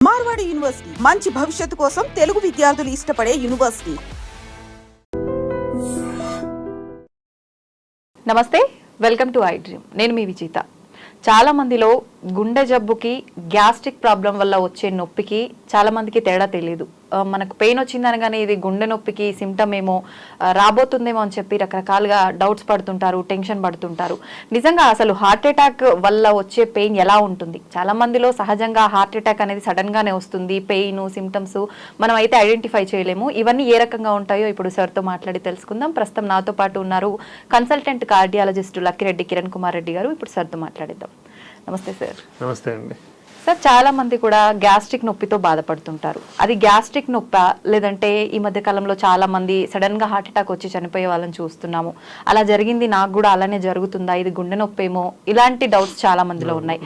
Marwadi university మంచి భవిష్యత్తు కోసం తెలుగు విద్యార్థులు ఇష్టపడే యూనివర్సిటీ. నమస్తే, వెల్కమ్ టు ఐ డ్రీమ్. నేను మీ విజేత. చాలా మందిలో గుండె జబ్బుకి గ్యాస్ట్రిక్ ప్రాబ్లం వల్ల వచ్చే నొప్పికి చాలా మందికి తేడా తెలియదు. మనకు పెయిన్ వచ్చిందనగానే ఇది గుండె నొప్పికి సిమ్టమ్ ఏమో రాబోతుందేమో అని చెప్పి రకరకాలుగా డౌట్స్ పడుతుంటారు, టెన్షన్ పడుతుంటారు. నిజంగా అసలు హార్ట్ అటాక్ వల్ల వచ్చే పెయిన్ ఎలా ఉంటుంది? చాలా మందిలో సహజంగా హార్ట్ అటాక్ అనేది సడన్ గానే వస్తుంది. పెయిన్ సిమ్టమ్స్ మనం అయితే ఐడెంటిఫై చేయలేము. ఇవన్నీ ఏ రకంగా ఉంటాయో ఇప్పుడు సార్తో మాట్లాడి తెలుసుకుందాం. ప్రస్తుతం నాతో పాటు ఉన్నారు కన్సల్టెంట్ కార్డియాలజిస్ట్ లక్కిరెడ్డి కిరణ్ కుమార్ రెడ్డి గారు. ఇప్పుడు సార్తో మాట్లాడిద్దాం. నమస్తే సార్. నమస్తే అండి. సార్, చాలా మంది కూడా గ్యాస్ట్రిక్ నొప్పితో బాధపడుతుంటారు. అది గ్యాస్ట్రిక్ నొప్పా, లేదంటే ఈ మధ్య కాలంలో చాలా మంది సడన్ గా హార్ట్ అటాక్ వచ్చి చనిపోయే వాళ్ళని చూస్తున్నాము. అలా జరిగింది, నాకు కూడా అలానే జరుగుతుందా, ఇది గుండె నొప్పి ఏమో, ఇలాంటి డౌట్స్ చాలా మందిలో ఉన్నాయి.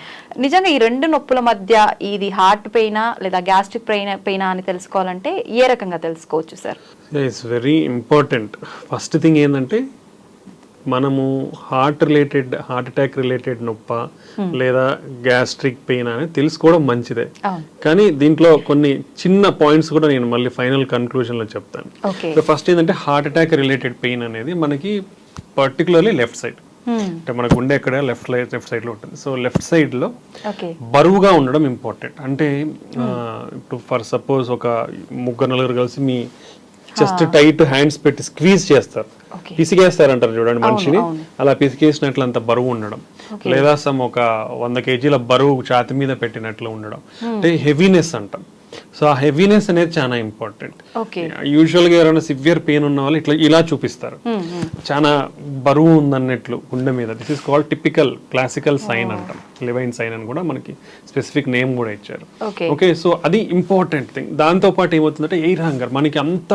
నిజంగా ఈ రెండు నొప్పుల మధ్య ఇది హార్ట్ పెయినా లేదా గ్యాస్ట్రిక్ పెయినా అని తెలుసుకోవాలంటే ఏ రకంగా తెలుసుకోవచ్చు sir? It's very important. First thing ఏంటంటే మనము హార్ట్ అటాక్ రిలేటెడ్ నొప్ప లేదా గ్యాస్ట్రిక్ పెయిన్ అనేది తెలుసుకోవడం మంచిదే. కానీ దీంట్లో కొన్ని చిన్న పాయింట్స్ కూడా నేను మళ్ళీ ఫైనల్ కన్క్లూజన్ లో చెప్తాను. ఫస్ట్ ఏంటంటే హార్ట్ అటాక్ రిలేటెడ్ పెయిన్ అనేది మనకి పర్టికులర్లీ లెఫ్ట్ సైడ్, అంటే మన గుండె ఎక్కడ లెఫ్ట్ సైడ్ లో ఉంటుంది. సో లెఫ్ట్ సైడ్ లో బరువుగా ఉండడం ఇంపార్టెంట్. అంటే ఇప్పుడు ఫర్ సపోజ్ ఒక నలుగురు కలిసి మీ జస్ట్ టైట్ హ్యాండ్స్ పెట్టి స్క్వీజ్ చేస్తారు, పిసికేస్తారంటారు చూడండి మనిషిని, అలా పిసికేసినట్లు అంత బరువు ఉండడం, లేదా ఒక 100 kg బరువు ఛాతి మీద పెట్టినట్లు ఉండడం, అంటే హెవీనెస్ అంటాం. సో ఆ హెవీనెస్ అనేది చాలా ఇంపార్టెంట్. యూజువల్ గా ఎవరైనా సివియర్ పెయిన్ ఉన్న వాళ్ళు ఇలా చూపిస్తారు, చాలా బరువు ఉందన్నట్లు గుండె మీద. This is called typical classical sign అంటాం. లెవైన్ సైన్ అని కూడా మనకి స్పెసిఫిక్ నేమ్ కూడా ఇచ్చారు. ఓకే, సో అది ఇంపార్టెంట్ థింగ్. దాంతో పాటు ఏమవుతుందంటే ఎయిర్ హంగర్, మనకి అంత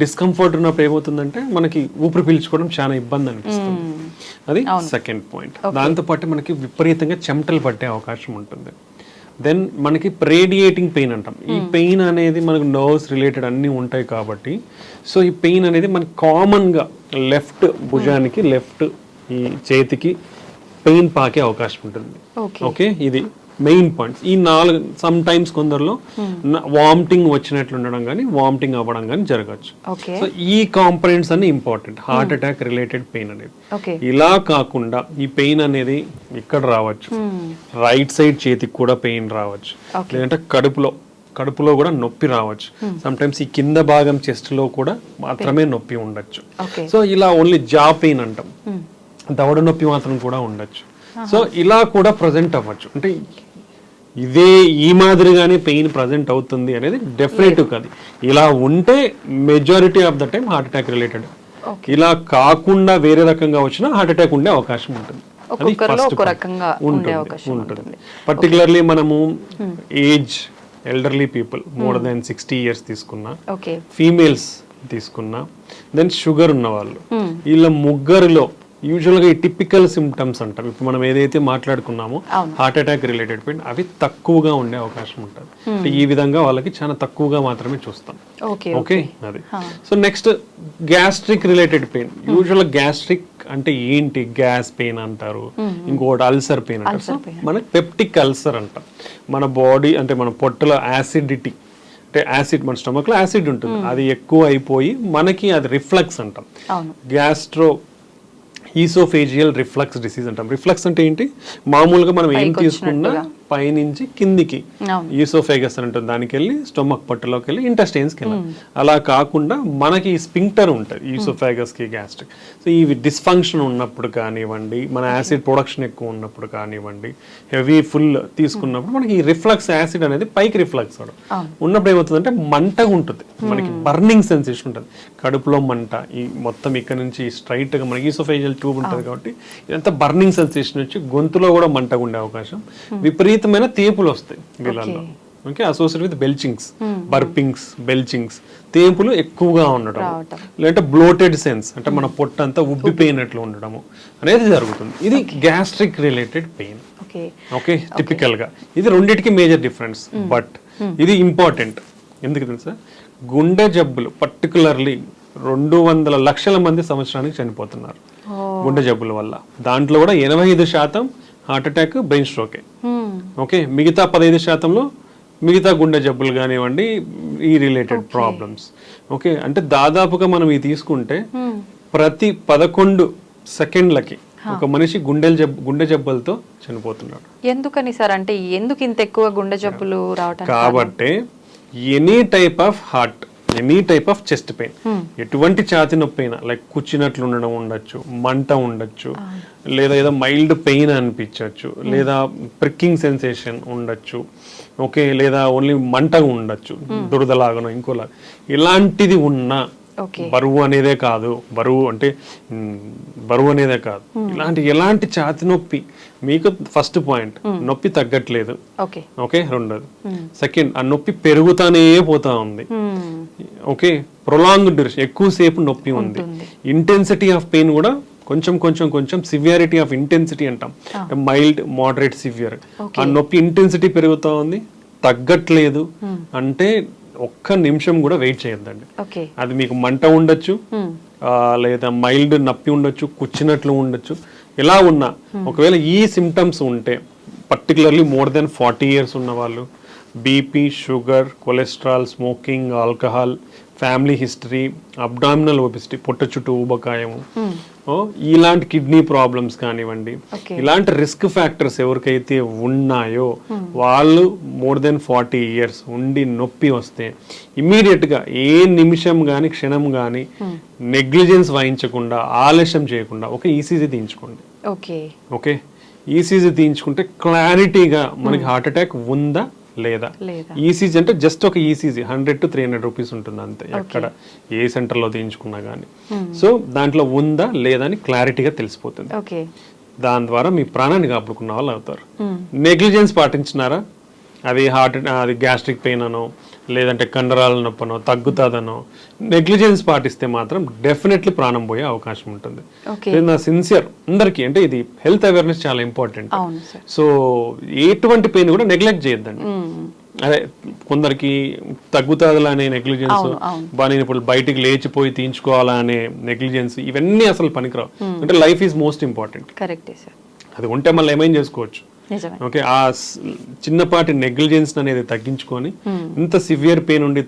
డిస్కంఫర్ట్ ఉన్నప్పుడు ఏమవుతుందంటే మనకి ఊపిరి పీల్చుకోవడం చాలా ఇబ్బంది అనిపిస్తుంది. అది సెకండ్ పాయింట్. దాంతో పాటు మనకి విపరీతంగా చెమటలు పట్టే అవకాశం ఉంటుంది. దెన్ మనకి రేడియేటింగ్ పెయిన్ అంటాం. ఈ పెయిన్ అనేది మనకు నర్వ్స్ రిలేటెడ్ అన్నీ ఉంటాయి కాబట్టి, సో ఈ పెయిన్ అనేది మనకి కామన్గా లెఫ్ట్ భుజానికి, లెఫ్ట్ ఈ చేతికి పెయిన్ పాకే అవకాశం ఉంటుంది. ఓకే, ఇది మెయిన్ పాయింట్స్. ఈ 4 సమ్ టైమ్స్ కొందరిలో వామిటింగ్ వచ్చినట్లు ఉండడం కానీ వామిటింగ్ అవ్వడం కానీ జరగచ్చు. సో ఈ కాంపనెంట్స్ అన్ని ఇంపార్టెంట్ కహార్ట్ అటాక్ రిలేటెడ్ పెయిన్ అనేది. ఇలా కాకుండా ఈ పెయిన్ అనేది ఇక్కడ రావచ్చు, రైట్ సైడ్ చేతికి కూడా పెయిన్ రావచ్చు, లేదంటే కడుపులో కూడా నొప్పి రావచ్చు. సమ్ టైమ్స్ ఈ కింద భాగం చెస్ట్ లో కూడా మాత్రమే నొప్పి ఉండొచ్చు. సో ఇలా ఓన్లీ జా పెయిన్ అంటాం, దవడ నొప్పి మాత్రం కూడా ఉండొచ్చు. సో ఇలా కూడా ప్రజెంట్ అవ్వచ్చు. అంటే ఇదే ఈ మాదిరిగానే పెయిన్ ప్రజెంట్ అవుతుంది అనేది డెఫినెటివ్ కాదు. ఇలా ఉంటే majority of the time heart attack related. ఇలా కాకుండా వేరే రకంగా వచ్చినా హార్ట్ అటాక్ ఉండే అవకాశం ఉంటుంది. అది ఉంటుంది. పర్టికులర్లీ మనము age elderly people more than 60 years తీసుకున్నా, ఫీమేల్స్ తీసుకున్నా, దెన్ షుగర్ ఉన్న వాళ్ళు, వీళ్ళ ముగ్గురిలో యూజువల్గా ఈ టిపికల్ సిమ్టమ్స్ అంటాం. ఇప్పుడు మనం ఏదైతే మాట్లాడుకున్నామో హార్ట్ అటాక్ రిలేటెడ్ పెయిన్, అవి తక్కువగా ఉండే అవకాశం ఉంటుంది. అంటే ఈ విధంగా వాళ్ళకి చాలా తక్కువగా మాత్రమే చూస్తాం. ఓకే, అది. So next gastric related pain. Usual gastric అంటే ఏంటి? గ్యాస్ పెయిన్ అంటారు, ఇంకోటి అల్సర్ పెయిన్ అంటారు. సో మనకి పెప్టిక్ అల్సర్ అంటాం. మన బాడీ అంటే మన పొట్టలో యాసిడిటీ, అంటే యాసిడ్, మన స్టమక్ లో యాసిడ్ ఉంటుంది, అది ఎక్కువ అయిపోయి మనకి అది రిఫ్లక్స్ అంటాం. గ్యాస్ట్రో ఈసోఫేజియల్ రిఫ్లక్స్ డిసీజ్ అంటాం. రిఫ్లక్స్ అంటే ఏంటి? మామూలుగా మనం ఏం తీసుకున్నా పైనుంచి కిందికి ఈసోఫేగస్ అని ఉంటుంది, దానికి వెళ్ళి స్టొమక్ పొట్టలోకి వెళ్ళి ఇంటెస్టైన్స్కి వెళ్ళాలి. అలా కాకుండా మనకి స్పింక్టర్ ఉంటుంది ఈసోఫేగస్ కి, గ్యాస్ట్రిక్. సో ఈ డిస్ఫంక్షన్ ఉన్నప్పుడు కానివ్వండి, మన యాసిడ్ ప్రొడక్షన్ ఎక్కువ ఉన్నప్పుడు కానివ్వండి, హెవీ ఫుల్ తీసుకున్నప్పుడు మనకి ఈ రిఫ్లక్స్ యాసిడ్ అనేది పైకి రిఫ్లక్స్ ఉన్నప్పుడు ఏమవుతుందంటే మంటగా ఉంటుంది, మనకి బర్నింగ్ సెన్సేషన్ ఉంటుంది, కడుపులో మంట. ఈ మొత్తం ఇక్కడ నుంచి స్ట్రైట్ గా మనకి ఈసోఫేజియల్ ట్యూబ్ ఉంటుంది కాబట్టి ఇదంతా బర్నింగ్ సెన్సేషన్ వచ్చి గొంతులో కూడా మంటగా ఉండే అవకాశం, విపరీతమైన తేపులు వస్తాయి వీళ్ళల్లో. Okay, associate with belchings, burpings, belchings, తేపులు ఎక్కువగా ఉండడం, లేదంటే బ్లోటెడ్ సెన్స్, అంటే మన పొట్ట అంతా ఉబ్బిపోయినట్లు ఉండడము అనేది జరుగుతుంది. ఇది gastric related pain. Okay, typical గా ఇది రెండింటికి మేజర్ డిఫరెన్స్. బట్ ఇది ఇంపార్టెంట్ ఎందుకు తెలుసా? గుండె జబ్బులు పర్టికులర్లీ 200 లక్షల మంది సంవత్సరానికి చనిపోతున్నారు గుండె జబ్బుల వల్ల. దాంట్లో కూడా 85% హార్ట్ అటాక్, బ్రెయిన్ స్ట్రోకే. ఓకే, మిగతా 15%లో మిగతా గుండె జబ్బులు కానివ్వండి, ఈ రిలేటెడ్ ప్రాబ్లమ్స్. ఓకే, అంటే దాదాపుగా మనం ఇది తీసుకుంటే ప్రతి 11 సెకండ్లకి ఒక మనిషి గుండె జబ్బులతో చనిపోతున్నాడు. ఎందుకని సార్, అంటే ఎందుకు ఇంత ఎక్కువ గుండె జబ్బులు రావటం? కాబట్టి any type of heart, any type of chest pain, ఎటువంటి ఛాతి నొప్పి అయినా, లైక్ కూర్చున్నట్లు ఉండడం ఉండొచ్చు, మంట ఉండొచ్చు, లేదా ఏదో మైల్డ్ పెయిన్ అనిపించవచ్చు, లేదా ప్రిక్కింగ్ సెన్సేషన్ ఉండొచ్చు, ఓకే, లేదా ఓన్లీ మంట ఉండొచ్చు, దురదలాగనో ఇంకోలాగా, ఇలాంటిది ఉన్నా బరువు అనేదే కాదు, ఎలాంటి ఛాతి నొప్పి మీకు ఫస్ట్ పాయింట్, నొప్పి తగ్గట్లేదు, ఓకే, రెండోది. సెకండ్, ఆ నొప్పి పెరుగుతానే పోతా ఉంది, ఓకే, ప్రొలాంగ్డ్ డ్యూరేషన్, ఎక్కువసేపు నొప్పి ఉంది, ఇంటెన్సిటీ ఆఫ్ పెయిన్ కూడా కొంచెం సివియారిటీ ఆఫ్ ఇంటెన్సిటీ అంటాం, మైల్డ్, మోడరేట్, సివియర్, ఆ నొప్పి ఇంటెన్సిటీ పెరుగుతా ఉంది, తగ్గట్లేదు అంటే ఒక్క నిమిషం కూడా వెయిట్ చేయొద్దండి. అది మీకు మంట ఉండొచ్చు, లేదా మైల్డ్ నొప్పి ఉండొచ్చు, కూర్చున్నట్లు ఉండొచ్చు, ఇలా ఉన్నా ఒకవేళ ఈ సిమ్టమ్స్ ఉంటే, పర్టికులర్లీ మోర్ దెన్ 40 years ఉన్న వాళ్ళు, BP, sugar, cholesterol, smoking, alcohol, family history, abdominal obesity, పొట్ట చుట్టూ ఊబకాయము, ఇలాంటి కిడ్నీ ప్రాబ్లమ్స్ కానివ్వండి, ఇలాంటి రిస్క్ ఫ్యాక్టర్స్ ఎవరికైతే ఉన్నాయో వాళ్ళు మోర్ దెన్ 40 years ఉండి నొప్పి వస్తే ఇమ్మీడియట్ గా ఏ నిమిషం గాని క్షణం గాని నెగ్లిజెన్స్ వహించకుండా, ఆలస్యం చేయకుండా ఒక ఈసీజీ తీయించుకోండి. ఓకే, ఈసీజీ తీయించుకుంటే క్లారిటీగా మనకి హార్ట్ అటాక్ ఉందా లేదా. ఈసీజీ అంటే జస్ట్ ఒక ఈసీజీ 100 to 300 రూపీస్ ఉంటుంది అంతే, ఎక్కడ ఏ సెంటర్లో తీయించుకున్నా కానీ. సో దాంట్లో ఉందా లేదా అని క్లారిటీగా తెలిసిపోతుంది. దాని ద్వారా మీ ప్రాణాన్ని కాపాడుకున్న వాళ్ళు అవుతారు. నెగ్లిజెన్స్ పాటించినారా, అది అది గ్యాస్ట్రిక్ పెయిన్ అనో, లేదంటే కండరాల నొప్పనో, తగ్గుతుందనో నెగ్లిజెన్స్ పాటిస్తే మాత్రం డెఫినెట్లీ ప్రాణం పోయే అవకాశం ఉంటుంది. నా సిన్సియర్ అందరికీ, అంటే ఇది హెల్త్ అవేర్నెస్ చాలా ఇంపార్టెంట్. సో ఎటువంటి పెయిన్ కూడా నెగ్లెక్ట్ చేయొద్దండి. అదే కొందరికి తగ్గుతుందిలా అనే నెగ్లిజెన్స్, నేను ఇప్పుడు బయటికి లేచిపోయి తీయించుకోవాలా అనే నెగ్లిజెన్స్, ఇవన్నీ అసలు పనికిరావు. అంటే లైఫ్ ఈజ్ మోస్ట్ ఇంపార్టెంట్. అది ఉంటే మళ్ళీ ఏమైనా చేసుకోవచ్చు. ఓకే, ఆ చిన్నపాటి నెగ్లిజెన్స్ అనేది తగ్గించుకొని ఇంత సివియర్ పెయిన్ ఉండి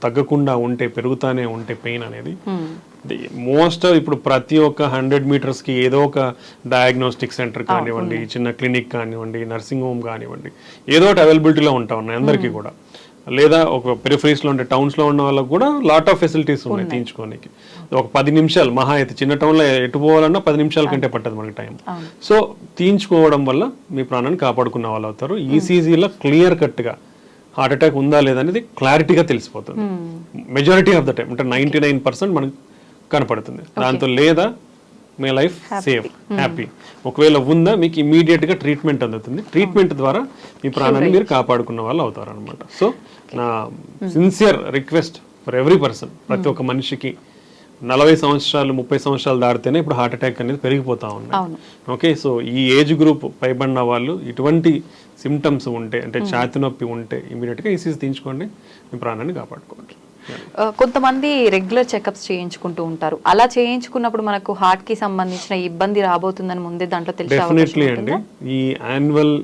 తగ్గకుండా ఉంటే, పెరుగుతానే ఉంటే పెయిన్ అనేది మోస్ట్ ఇప్పుడు ప్రతి ఒక్క 100 meters కి ఏదో ఒక డయాగ్నోస్టిక్ సెంటర్ కానివ్వండి, చిన్న క్లినిక్ కానివ్వండి, నర్సింగ్ హోమ్ కానివ్వండి, ఏదో ఒకటి అవైలబిలిటీలో ఉంటా ఉన్నాయి అందరికీ కూడా. లేదా ఒక పెరిఫరీస్ లో ఉండే టౌన్స్ లో ఉన్న వాళ్ళకి కూడా లాట్ ఆఫ్ ఫెసిలిటీస్ ఉన్నాయి తీయించుకోనికి. ఒక 10 నిమిషాలు మహా అయితే, చిన్న టౌన్ లో ఎటు పోవాలన్నా 10 నిమిషాల కంటే పట్టదు మనకి టైం. సో తీయించుకోవడం వల్ల మీ ప్రాణాన్ని కాపాడుకున్న వాళ్ళు అవుతారు. ఈసీజీలో క్లియర్ కట్ గా హార్ట్ అటాక్ ఉందా లేదా అనేది క్లారిటీగా తెలిసిపోతుంది మెజారిటీ ఆఫ్ ద టైం. అంటే 99% మనకు కనపడుతుంది. దాంతో లేదా మీ లైఫ్ సేఫ్, హ్యాపీ. ఒకవేళ ఉందా మీకు ఇమీడియట్ గా ట్రీట్మెంట్ అందుతుంది. ట్రీట్మెంట్ ద్వారా మీ ప్రాణాన్ని మీరు కాపాడుకున్న వాళ్ళు అవుతారు అనమాట. సో నా sincere request for every person, ప్రతి ఒక్క మనిషికి 40 సంవత్సరాలు 30 సంవత్సరాలు దాటితేనే ఇప్పుడు హార్ట్ అటాక్ అనేది పెరిగిపోతా ఉన్నాయి. ఓకే, సో ఈ ఏజ్ గ్రూప్ పైబడిన వాళ్ళు ఇటువంటి సిమ్టమ్స్ ఉంటే, అంటే ఛాతి నొప్పి ఉంటే ఇమీడియట్ గా ఈసీజీ తీయించుకోండి, మీ ప్రాణాన్ని కాపాడుకోండి. కొంతమంది రెగ్యులర్ చెకప్స్ చేయించుకుంటూ ఉంటారు. అలా చేయించుకున్నప్పుడు మనకు హార్ట్ కి సంబంధించిన ఇబ్బంది రాబోతుందని ముందే దాంట్లో తెలిసే డెఫినెట్లీ అండి. ఈ యాన్యువల్,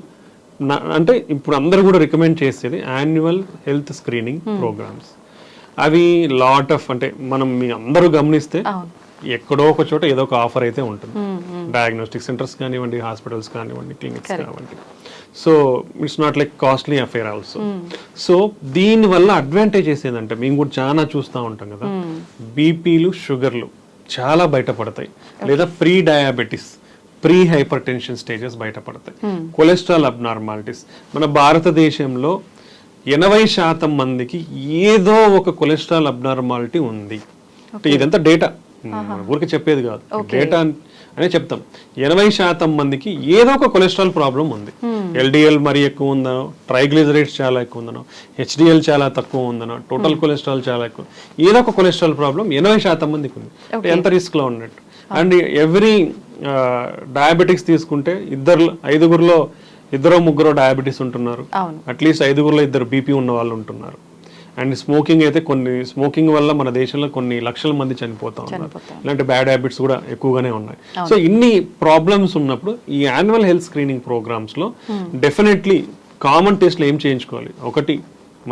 అంటే ఇప్పుడు అందరూ కూడా రికమెండ్ చేసేది యాన్యువల్ హెల్త్ స్క్రీనింగ్ ప్రోగ్రామ్స్. అవి లాట్ ఆఫ్, అంటే మనం మీ అందరూ గమనిస్తే ఎక్కడో ఒక చోట ఏదో ఒక ఆఫర్ అయితే ఉంటుంది. డయాగ్నోస్టిక్ సెంటర్స్ కానివ్వండి, హాస్పిటల్స్ కానివ్వండి, క్లినిక్స్ కానివ్వండి. So it's not like costly affair also. So దీని వల్ల అడ్వాంటేజెస్ ఏంటంటే, మేము కూడా చాలా చూస్తూ ఉంటాం కదా, బీపీలు, షుగర్లు చాలా బయటపడతాయి, లేదా pre diabetes, pre hyper tension stages బయటపడతాయి, కొలెస్ట్రాల్ అబ్నార్మాలిటీస్. మన భారతదేశంలో 80% మందికి ఏదో ఒక కొలెస్ట్రాల్ అబ్నార్మాలిటీ ఉంది. ఇదంతా డేటా, ఊరికి చెప్పేది కాదు, డేటా అనే చెప్తాం. 80% మందికి ఏదో ఒక కొలెస్ట్రాల్ ప్రాబ్లం ఉంది. ఎల్డిఎల్ మరీ ఎక్కువ ఉందనో, ట్రైగ్లిజరైడ్స్ చాలా ఎక్కువ ఉందనో, హెచ్డిఎల్ చాలా తక్కువ ఉందనో, టోటల్ కొలెస్ట్రాల్ చాలా ఎక్కువ, ఏదో ఒక కొలెస్ట్రాల్ ప్రాబ్లం 80% మందికి ఉంది. ఎంత రిస్క్ లో ఉన్నట్టు. అండ్ ఎవ్రీ డయాబెటిక్స్ తీసుకుంటే 5గురిలో 2-3 డయాబెటీస్ ఉంటున్నారు, అట్లీస్ట్ 5గురిలో 2 బీపీ ఉన్న వాళ్ళు ఉంటున్నారు. అండ్ స్మోకింగ్ అయితే, స్మోకింగ్ వల్ల మన దేశంలో కొన్ని లక్షల మంది చనిపోతా ఉన్నారు. ఇలాంటి బ్యాడ్ హ్యాబిట్స్ కూడా ఎక్కువగానే ఉన్నాయి. సో ఇన్ని ప్రాబ్లమ్స్ ఉన్నప్పుడు ఈ యాన్యువల్ హెల్త్ స్క్రీనింగ్ ప్రోగ్రామ్స్ లో డెఫినెట్లీ కామన్ టెస్ట్లు ఏం చేయించుకోవాలి? ఒకటి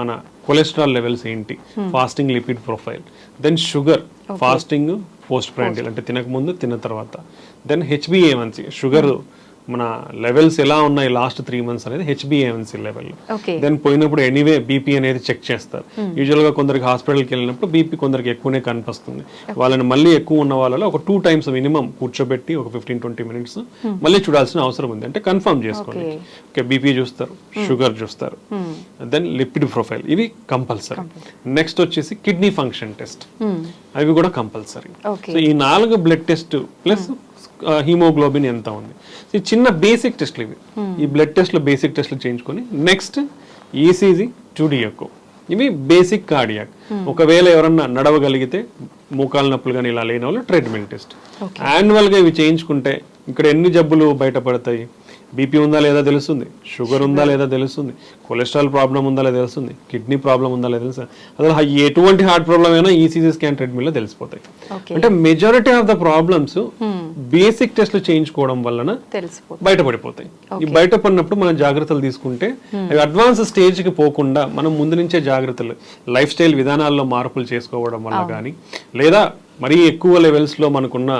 మన కొలెస్ట్రాల్ లెవెల్స్ ఏంటి, fasting lipid profile, then sugar, fasting post prandial అంటే తినక ముందు తిన్న తర్వాత, దెన్ హెచ్బిఏవన్సీ షుగర్ మన లెవెల్స్ ఎలా ఉన్నాయి లాస్ట్ 3 months అనేది హెచ్బిఏవన్సీ లెవెల్. దెన్ పోయినప్పుడు ఎనీవే బీపీ అనేది చెక్ చేస్తారు. యూజువల్గా కొందరికి హాస్పిటల్కి వెళ్ళినప్పుడు బీపీ కొందరికి ఎక్కువనే కనిపిస్తుంది. వాళ్ళని మళ్ళీ ఎక్కువ ఉన్న వాళ్ళలో ఒక 2 times మినిమం కూర్చోబెట్టి ఒక 15-20 minutes మళ్ళీ చూడాల్సిన అవసరం ఉంది. అంటే కన్ఫర్మ్ చేసుకోండి. ఓకే, బీపీ చూస్తారు, షుగర్ చూస్తారు, దెన్ లిపిడ్ ప్రొఫైల్, ఇవి కంపల్సరీ. నెక్స్ట్ వచ్చేసి కిడ్నీ ఫంక్షన్ టెస్ట్, అవి కూడా కంపల్సరీ. సో ఈ 4 బ్లడ్ టెస్ట్ ప్లస్ హీమోగ్లోబిన్ ఎంత ఉంది, ఈ చిన్న బేసిక్ టెస్ట్లు ఇవి. ఈ బ్లడ్ టెస్ట్లు బేసిక్ టెస్ట్లు చేయించుకొని నెక్స్ట్ ఈసీజీ, 2D ఎకో, ఇవి బేసిక్ కార్డియాక్. ఒకవేళ ఎవరన్నా నడవగలిగితే మోకాలు నొప్పులు కానీ ఇలా లేని వాళ్ళు ట్రెడ్మిల్ టెస్ట్. యాన్యువల్గా ఇవి చేయించుకుంటే ఇక్కడ ఎన్ని జబ్బులు బయటపడతాయి? బీపీ ఉందా లేదా తెలుస్తుంది, షుగర్ ఉందా లేదా తెలుస్తుంది, కొలెస్ట్రాల్ ప్రాబ్లం ఉందా లేదా తెలుస్తుంది, కిడ్నీ ప్రాబ్లం ఉందా లేదా తెలుస్తుంది. అసలు ఎటువంటి హార్ట్ ప్రాబ్లం అయినా ఈసీజీ స్కాన్ ట్రెడ్మిల్ లో తెలిసిపోతాయి. అంటే majority of the problems basic టెస్ట్లు చేయించుకోవడం వలన బయటపడిపోతాయి. ఈ బయటపడినప్పుడు మనం జాగ్రత్తలు తీసుకుంటే అవి అడ్వాన్స్ స్టేజ్ కి పోకుండా మనం ముందు నుంచే జాగ్రత్తలు, లైఫ్ స్టైల్ విధానాల్లో మార్పులు చేసుకోవడం వల్ల కానీ, లేదా మరీ ఎక్కువ లెవెల్స్ లో మనకున్న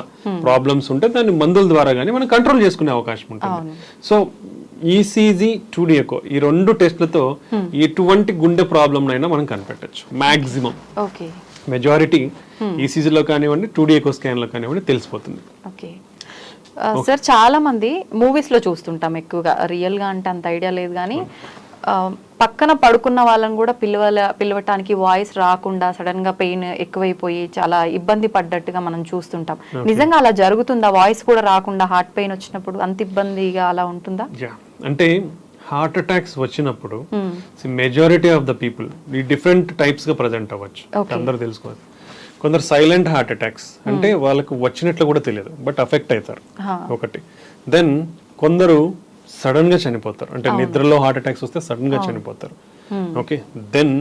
ప్రాబ్లమ్స్ ఉంటే దాన్ని మందుల ద్వారా కానీ మనం కంట్రోల్ చేసుకునే అవకాశం ఉంటుంది. సో ఈసీజీ, 2D ఎకో, ఈ 2 టెస్ట్లతో ఎటువంటి గుండె ప్రాబ్లం అయినా మనం కనిపెట్టచ్చు. మాక్సిమం మెజారిటీ ఈసీజీలో కానివ్వండి, 2D ఎకో స్కాన్ లో కానివ్వండి తెలిసిపోతుంది. సార్ చాలా మంది మూవీస్ లో చూస్తుంటాం ఎక్కువగా, రియల్ గా అంటే అంత ఐడియా లేదు కానీ పక్కన పడుకున్న వాళ్ళని కూడా పిలవటానికి వాయిస్ రాకుండా సడన్ గా పెయిన్ ఎక్కువైపోయి చాలా ఇబ్బంది పడ్డట్టుగా మనం చూస్తుంటాం. నిజంగా అలా జరుగుతుందా? వాయిస్ కూడా రాకుండా హార్ట్ పెయిన్ వచ్చినప్పుడు అంత ఇబ్బందిగా అలా ఉంటుందా? అంటే హార్ట్ అటాక్స్ వచ్చినప్పుడు మెజారిటీ ఆఫ్ ద పీపుల్ ఈ డిఫరెంట్ టైప్స్ గా ప్రజెంట్ అవ్వచ్చు. అందరూ తెలుసుకోవాలి. కొందరు సైలెంట్ హార్ట్ అటాక్స్ అంటే వాళ్ళకు వచ్చినట్లు కూడా తెలియదు, బట్ అఫెక్ట్ అవుతారు ఒకటి. దెన్ కొందరు సడన్ గా చనిపోతారు, అంటే నిద్రలో హార్ట్ అటాక్స్ వస్తే సడన్ గా చనిపోతారు. ఓకే, దెన్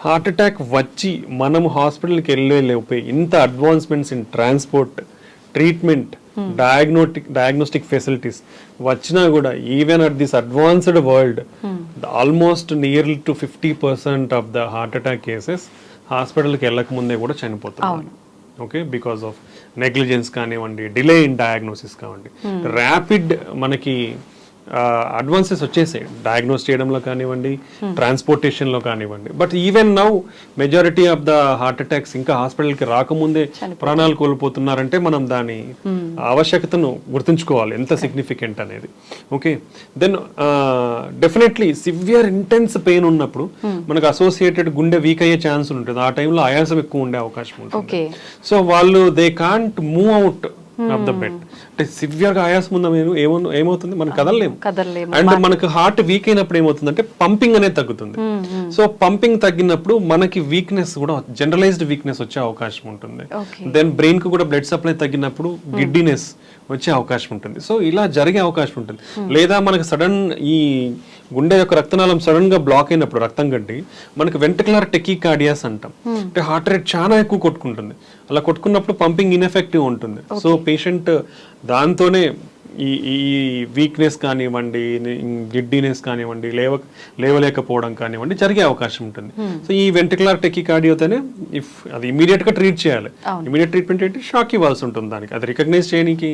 హార్ట్ అటాక్ వచ్చి మనం హాస్పిటల్కి వెళ్ళే ఇంత advancements in transport, treatment, diagnostic facilities వచ్చినా కూడా even at this advanced world almost nearly to 50% of the heart attack cases హాస్పిటల్కి వెళ్ళక ముందే కూడా చనిపోతున్నారు. ఓకే, బికాస్ ఆఫ్ నెగ్లిజెన్స్ కానివ్వండి, డిలే ఇన్ డయాగ్నోసిస్ కానివ్వండి, ర్యాపిడ్ మనకి అడ్వాన్సెస్ వచ్చేసాయి డయాగ్నోస్ చేయడంలో కానివ్వండి, ట్రాన్స్పోర్టేషన్లో కానివ్వండి. But even now majority of the heart attacks ఇంకా హాస్పిటల్కి రాకముందే ప్రాణాలు కోల్పోతున్నారంటే మనం దాని ఆవశ్యకతను గుర్తుంచుకోవాలి, ఎంత సిగ్నిఫికెంట్ అనేది. Okay, then definitely severe intense pain ఉన్నప్పుడు మనకు అసోసియేటెడ్ గుండె వీక్ అయ్యే ఛాన్స్ ఉంటుంది. ఆ టైంలో ఆయాసం ఎక్కువ ఉండే అవకాశం ఉంటుంది. సో వాళ్ళు they can't move out of the bed. అంటే సివియర్ గా ఆయాసం ఉందా ఏమవుతుంది, మనం కదలలేము. అండ్ మనకు హార్ట్ వీక్ అయినప్పుడు ఏమవుతుందంటే పంపింగ్ అనేది తగ్గుతుంది. సో పంపింగ్ తగ్గినప్పుడు మనకి వీక్నెస్ కూడా, జనరలైజ్డ్ వీక్నెస్ వచ్చే అవకాశం ఉంటుంది. దెన్ బ్రెయిన్ కు కూడా బ్లడ్ సప్లై తగ్గినప్పుడు గిడ్డినెస్ వచ్చే అవకాశం ఉంటుంది. సో ఇలా జరిగే అవకాశం ఉంటుంది. లేదా మనకు సడన్ ఈ గుండె యొక్క రక్తనాళం సడన్ గా బ్లాక్ అయినప్పుడు రక్తం గడ్డి మనకు వెంట్రికులర్ టెకీకార్డియాస్ అంటాం. అంటే హార్ట్ రేట్ చాలా ఎక్కువ కొట్టుకుంటుంది. అలా కొట్టుకున్నప్పుడు పంపింగ్ ఇన్ఎఫెక్టివ్ ఉంటుంది. సో పేషెంట్ దాంతోనే ఈ వీక్నెస్ కానివ్వండి, గిడ్డినెస్ కానివ్వండి, లేవలేకపోవడం కానివ్వండి జరిగే అవకాశం ఉంటుంది. సో ఈ వెంట్రికులర్ టెకీకార్డియాతోనే ఇఫ్ అది ఇమీడియట్ గా ట్రీట్ చేయాలి. ఇమీడియట్ ట్రీట్మెంట్ ఏంటి, షాక్ ఇవ్వాల్సి ఉంటుంది. దానికి అది రికగ్నైజ్ చేయడానికి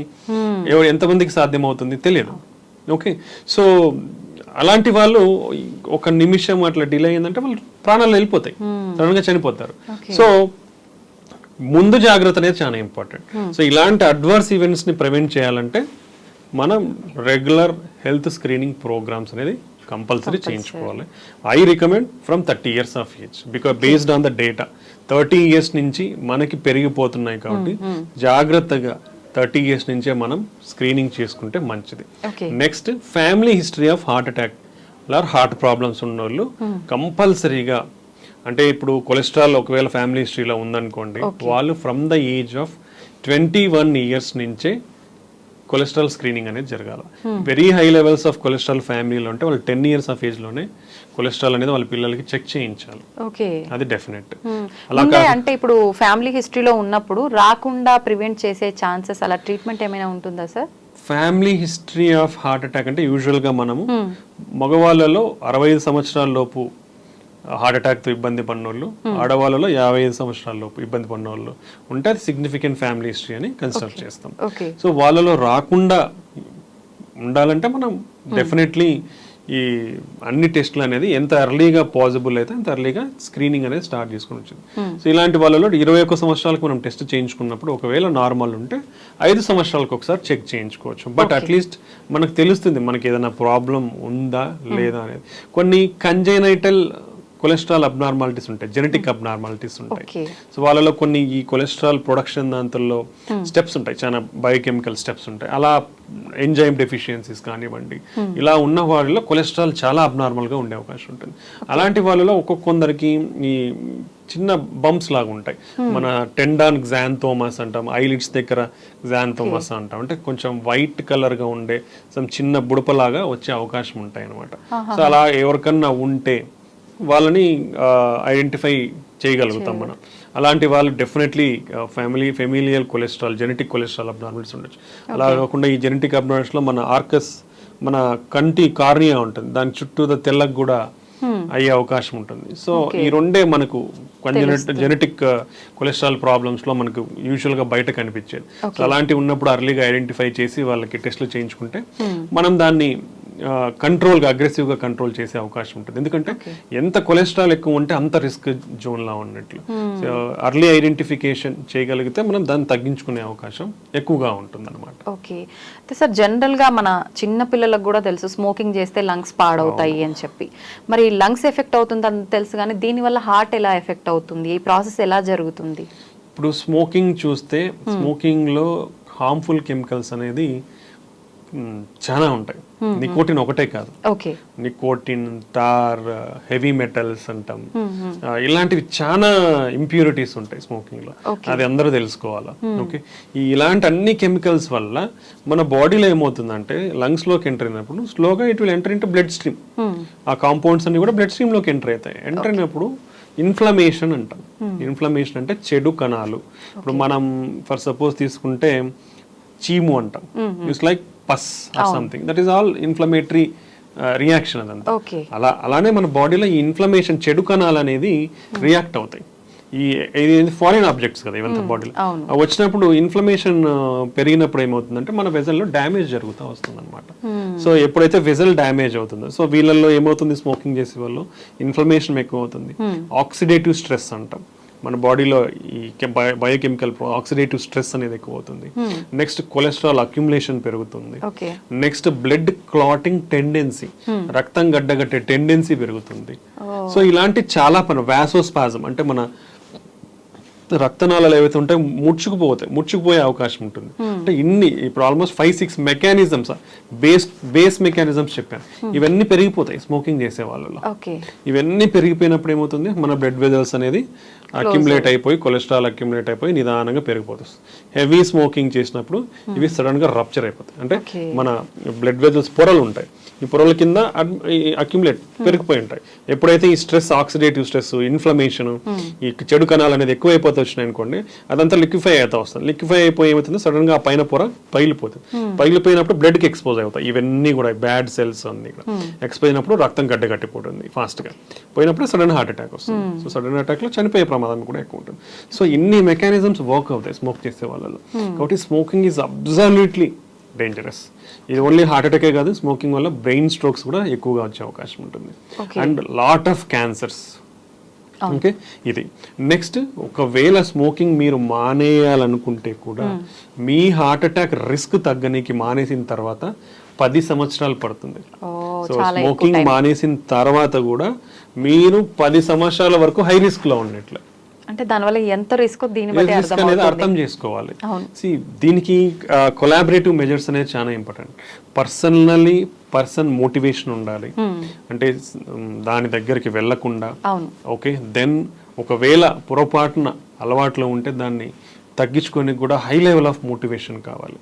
ఎంతమందికి సాధ్యం అవుతుంది తెలియదు. ఓకే, సో అలాంటి వాళ్ళు ఒక నిమిషం అట్లా డిలే అయిందంటే వాళ్ళు ప్రాణాలు వెళ్ళిపోతాయి, సడన్ గా చనిపోతారు. సో ముందు జాగ్రత్త అనేది చాలా ఇంపార్టెంట్. సో ఇలాంటి అడ్వర్స్ ఈవెంట్స్ ని ప్రివెంట్ చేయాలంటే మనం రెగ్యులర్ హెల్త్ స్క్రీనింగ్ ప్రోగ్రామ్స్ అనేది కంపల్సరీ చేయించుకోవాలి. I recommend from 30 years of age, because based on the data 30 years నుంచి మనకి పెరిగిపోతున్నాయి కాబట్టి జాగ్రత్తగా 30 years నుంచే మనం స్క్రీనింగ్ చేసుకుంటే మంచిది. Next family history of heart attack or heart problems ఉన్న వాళ్ళు కంపల్సరీగా, అంటే ఇప్పుడు కొలెస్ట్రాల్ ఒకవేళ ఫ్యామిలీ హిస్టరీలో ఉందనుకోండి, వాళ్ళు from the age of 21 years నుంచే కొలెస్ట్రాల్ స్క్రీనింగ్ అనేది జరగాలి. Very high levels of cholesterol ఫ్యామిలీలో ఉంటే వాళ్ళు 10 years ఆఫ్ ఏజ్ లోనే కొలెస్ట్రాల్ అనేది వాళ్ళ పిల్లలకి చెక్ చేయించాలి. అది డెఫినెట్. అంటే ఇప్పుడు ఫ్యామిలీ హిస్టరీలో ఉన్నప్పుడు రాకుండా ప్రివెంట్ చేసే ఛాన్సెస్, అలా ట్రీట్మెంట్ ఏమైనా ఉంటుందా sir? Family history of heart attack అంటే యూజువల్గా మనము మగవాళ్ళలో 65 సంవత్సరాల లోపు హార్ట్ అటాక్తో ఇబ్బంది పడినోళ్ళు, ఆడవాళ్ళలో 55 సంవత్సరాల లోపు ఇబ్బంది పడినోళ్ళు ఉంటే అది సిగ్నిఫికెంట్ ఫ్యామిలీ హిస్టరీ అని కన్సిడర్ చేస్తాం. సో వాళ్ళలో రాకుండా ఉండాలంటే మనం డెఫినెట్లీ ఈ అన్ని టెస్టులు అనేది ఎంత ఎర్లీగా పాసిబుల్ అయితే అంత ఎర్లీగా స్క్రీనింగ్ అనేది స్టార్ట్ చేసుకుని వచ్చింది. సో ఇలాంటి వాళ్ళలో 21 సంవత్సరాలకు మనం టెస్ట్ చేయించుకున్నప్పుడు ఒకవేళ నార్మల్ ఉంటే 5 సంవత్సరాలకు ఒకసారి చెక్ చేయించుకోవచ్చు. బట్ అట్లీస్ట్ మనకు తెలుస్తుంది మనకి ఏదైనా ప్రాబ్లం ఉందా లేదా అనేది. కొన్ని కంజైనైటల్ కొలెస్ట్రాల్ అబ్నార్మాలిటీస్ ఉంటాయి, జెనెటిక్ అబ్నార్మాలిటీస్ ఉంటాయి. సో వాళ్ళలో కొన్ని ఈ కొలెస్ట్రాల్ ప్రొడక్షన్ దాంట్లో స్టెప్స్ ఉంటాయి, చాలా బయోకెమికల్ స్టెప్స్ ఉంటాయి. అలా ఎంజైమ్ డెఫిషియన్సీస్ కానివ్వండి, ఇలా ఉన్న వాళ్ళలో కొలెస్ట్రాల్ చాలా అబ్నార్మల్గా ఉండే అవకాశం ఉంటుంది. అలాంటి వాళ్ళలో కొందరికి ఈ చిన్న బంప్స్ లాగా ఉంటాయి, మన టెండాన్ గ్జాంథోమస్ అంటాం, ఐలిడ్స్ దగ్గర గ్జాంథోమస్ అంటాం, అంటే కొంచెం వైట్ కలర్గా ఉండే సమ్ చిన్న బుడపలాగా వచ్చే అవకాశం ఉంటాయి అనమాట. సో అలా ఎవరికన్నా ఉంటే వాళ్ళని ఐడెంటిఫై చేయగలుగుతాం మనం. అలాంటి వాళ్ళు definitely familial cholesterol, genetic cholesterol abnormals ఉండొచ్చు. అలా కాకుండా ఈ జెనెటిక్ అబ్నార్మల్స్లో మన ఆర్కస్, మన కంటి కార్నియా ఉంటుంది, దాని చుట్టూ తెల్లకి కూడా అయ్యే అవకాశం ఉంటుంది. సో ఈ రెండే మనకు జెనెటిక్ కొలెస్ట్రాల్ ప్రాబ్లమ్స్ లో మనకు యూజువల్ గా బయట కనిపించేది. సో అలాంటివి ఉన్నప్పుడు అర్లీగా ఐడెంటిఫై చేసి వాళ్ళకి టెస్ట్లు చేయించుకుంటే మనం దాన్ని కంట్రోల్ గా, అగ్రెసివ్ గా కంట్రోల్ చేసే అవకాశం ఉంటుంది. ఎందుకంటే ఎంత కొలెస్ట్రాల్ ఎక్కువ ఉంటే అంత రిస్క్ జోన్ లా ఉన్నట్లు. సో అర్లీ ఐడెంటిఫికేషన్ చేయగలిగితే మనం దాన్ని తగ్గించుకునే అవకాశం ఎక్కువగా ఉంటుంది అనమాట. ఓకే సార్, జనరల్ గా మన చిన్న పిల్లలకు కూడా తెలుసు స్మోకింగ్ చేస్తే లంగ్స్ పాడవుతాయి అని చెప్పి. మరి లంగ్స్ ఎఫెక్ట్ అవుతుంది అని తెలుసు, కానీ దీనివల్ల హార్ట్ ఎలా ఎఫెక్ట్ అవుతుంది, ఈ ప్రాసెస్ ఎలా జరుగుతుంది? ఇప్పుడు స్మోకింగ్ చూస్తే స్మోకింగ్ లో హార్మ్ఫుల్ కెమికల్స్ అనేది చాలా ఉంటాయి. నికోటిన్ ఒకటే కాదు, నికోటిన్, టార్, హెవీ మెటల్స్ అంటాం, ఇలాంటివి చాలా ఇంప్యూరిటీస్ ఉంటాయి స్మోకింగ్ లో. అది అందరూ తెలుసుకోవాలా. ఓకే, ఇలాంటి అన్ని కెమికల్స్ వల్ల మన బాడీలో ఏమవుతుందంటే లంగ్స్ లోకి ఎంటర్ అయినప్పుడు స్లోగా it will enter into blood stream. ఆ కాంపౌండ్స్ అన్ని కూడా బ్లడ్ స్ట్రీమ్ లోకి ఎంటర్ అవుతాయి. ఎంటర్ అయినప్పుడు ఇన్ఫ్లమేషన్ అంటాం. ఇన్ఫ్లమేషన్ అంటే చెడు కణాలు. ఇప్పుడు మనం ఫర్ సపోజ్ తీసుకుంటే చీము అంటాం, it's like pus or something, that is all inflammatory reaction. అదంతా అలానే మన బాడీలో ఈ ఇన్ఫ్లమేషన్, చెడు కణాలు అనేది రియాక్ట్ అవుతాయి. ఇది ఫారిన్ ఆబ్జెక్ట్స్ కదా ఇవంతా బాడీలో వచ్చినప్పుడు ఇన్ఫ్లమేషన్ పెరిగినప్పుడు ఏమవుతుందంటే మన వెజల్లో డ్యామేజ్ జరుగుతూ వస్తుంది అనమాట. సో ఎప్పుడైతే వెజల్ డ్యామేజ్ అవుతుందో, సో వీళ్ళల్లో ఏమవుతుంది, స్మోకింగ్ చేసే వాళ్ళు ఇన్ఫ్లమేషన్ ఎక్కువ అవుతుంది. ఆక్సిడేటివ్ స్ట్రెస్ అంటాం, మన బాడీలో ఈ బయోకెమికల్ ఆక్సిడేటివ్ స్ట్రెస్ అనేది ఎక్కువ అవుతుంది. నెక్స్ట్ కొలెస్ట్రాల్ అక్యుములేషన్ పెరుగుతుంది. నెక్స్ట్ బ్లడ్ క్లాటింగ్ టెండెన్సీ, రక్తం గడ్డగట్టే టెండెన్సీ పెరుగుతుంది. సో ఇలాంటి చాలా వాసోస్పాజం అంటే మన రక్తనాళాలు ఏవైతే ఉంటాయో ముడుచుకుపోయే అవకాశం ఉంటుంది. అంటే ఇప్పుడు ఆల్మోస్ట్ 5-6 మెకానిజమ్స్, బేస్ మెకానిజమ్స్ చెప్పాను, ఇవన్నీ పెరిగిపోతాయి స్మోకింగ్ చేసే వాళ్ళలో. ఇవన్నీ పెరిగిపోయినప్పుడు ఏమవుతుంది, మన బ్లడ్ వెజల్స్ అనేది అక్యుములేట్ అయిపోయి, కొలెస్ట్రాల్ అక్యుములేట్ అయిపోయి నిదానంగా పెరిగిపోతుంది. హెవీ స్మోకింగ్ చేసినప్పుడు ఇవి సడన్ గా రప్చర్ అయిపోతాయి. అంటే మన బ్లడ్ వెజల్స్ పొరలు ఉంటాయి, ఈ పొరల కింద అక్యుములేట్ పెరిగిపోయి ఉంటాయి. ఎప్పుడైతే ఈ స్ట్రెస్, ఆక్సిడేటివ్ స్ట్రెస్, ఇన్ఫ్లమేషన్, ఈ చెడు కణాలు అనేది ఎక్కువైపోతే వచ్చినాయి అనుకోండి, అదంతా లిక్విఫై అవుతా వస్తుంది. లిక్విఫై అయిపోయి ఏమవుతుంది, సడన్ గా ఆ పైన పొర పగిలిపోతుంది. పగిలిపోయినప్పుడు బ్లడ్ కి ఎక్స్పోజ్ అవుతాయి. ఇవన్నీ కూడా బ్యాడ్ సెల్స్ అన్ని కూడా ఎక్స్పోజ్ అయినప్పుడు రక్తం గడ్డగట్టిపోతుంది ఫాస్ట్ గా. పోయినప్పుడు సడన్ హార్ట్ అటాక్ వస్తుంది. సో సడన్ అటాక్ లో చనిపోయే ప్రమాదం కూడా ఎక్కువ ఉంటుంది. సో ఇన్ని మెకానిజమ్స్ వర్క్ అవుతాయి స్మోక్ చేసే వాళ్ళలో. కాబట్టి స్మోకింగ్ ఈజ్ అబ్సల్యూట్లీ డేంజరస్. ఇది ఓన్లీ హార్ట్ అటాకే కాదు, స్మోకింగ్ వల్ల బ్రెయిన్ స్ట్రోక్స్ కూడా ఎక్కువగా వచ్చే అవకాశం ఉంటుంది. And lot of cancers. Okay, ఇది నెక్స్ట్. ఒకవేళ స్మోకింగ్ మీరు మానేయాలనుకుంటే కూడా మీ హార్ట్ అటాక్ రిస్క్ తగ్గనికి మానేసిన తర్వాత 10 సంవత్సరాలు పడుతుంది. సో స్మోకింగ్ మానేసిన తర్వాత కూడా మీరు 10 సంవత్సరాల వరకు హై రిస్క్ లో ఉన్నట్లు. అంటే దానివల్ల ఎంత రిస్క్ అనేది అర్థం చేసుకోవాలి. దీనికి కొలాబరేటివ్ మెజర్స్ అనేది చాలా ఇంపార్టెంట్. పర్సన్ మోటివేషన్ ఉండాలి, అంటే దాని దగ్గరికి వెళ్లకుండా. ఓకే, దెన్ ఒకవేళ పొరపాటున అలవాట్లో ఉంటే దాన్ని తగ్గించుకొని కూడా హై లెవెల్ ఆఫ్ మోటివేషన్ కావాలి.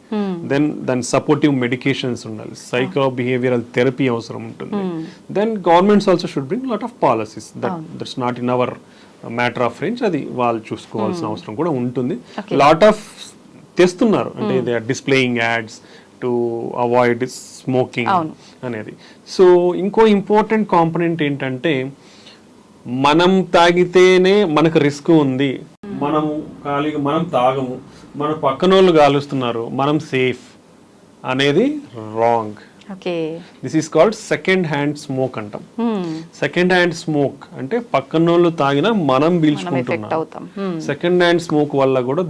దెన్ దాని సపోర్టివ్ మెడికేషన్స్ ఉండాలి, సైకో బిహేవియరల్ థెరపీ అవసరం ఉంటుంది. Then governments also should bring lot of policies. That's not in our matter of range, అది వాళ్ళు చూసుకోవాల్సిన అవసరం కూడా ఉంటుంది. లాట్ ఆఫ్ తెస్తున్నారు, అంటే they are displaying ads, to avoid smoking అనేది. సో ఇంకో ఇంపార్టెంట్ కాంపనెంట్ ఏంటంటే మనం తాగితేనే మనకు రిస్క్ ఉంది, మనం ఖాళీగా మనం తాగము, మన పక్కన వాళ్ళు కాలుస్తున్నారు, మనం సేఫ్ అనేది wrong. This is called second hand smoke అంటాం. సెకండ్ హ్యాండ్ స్మోక్ అంటే పక్కన వాళ్ళు తాగినా మనం పీల్చుకుంటున్నాం. సెకండ్ హ్యాండ్ స్మోక్ వల్ల కూడా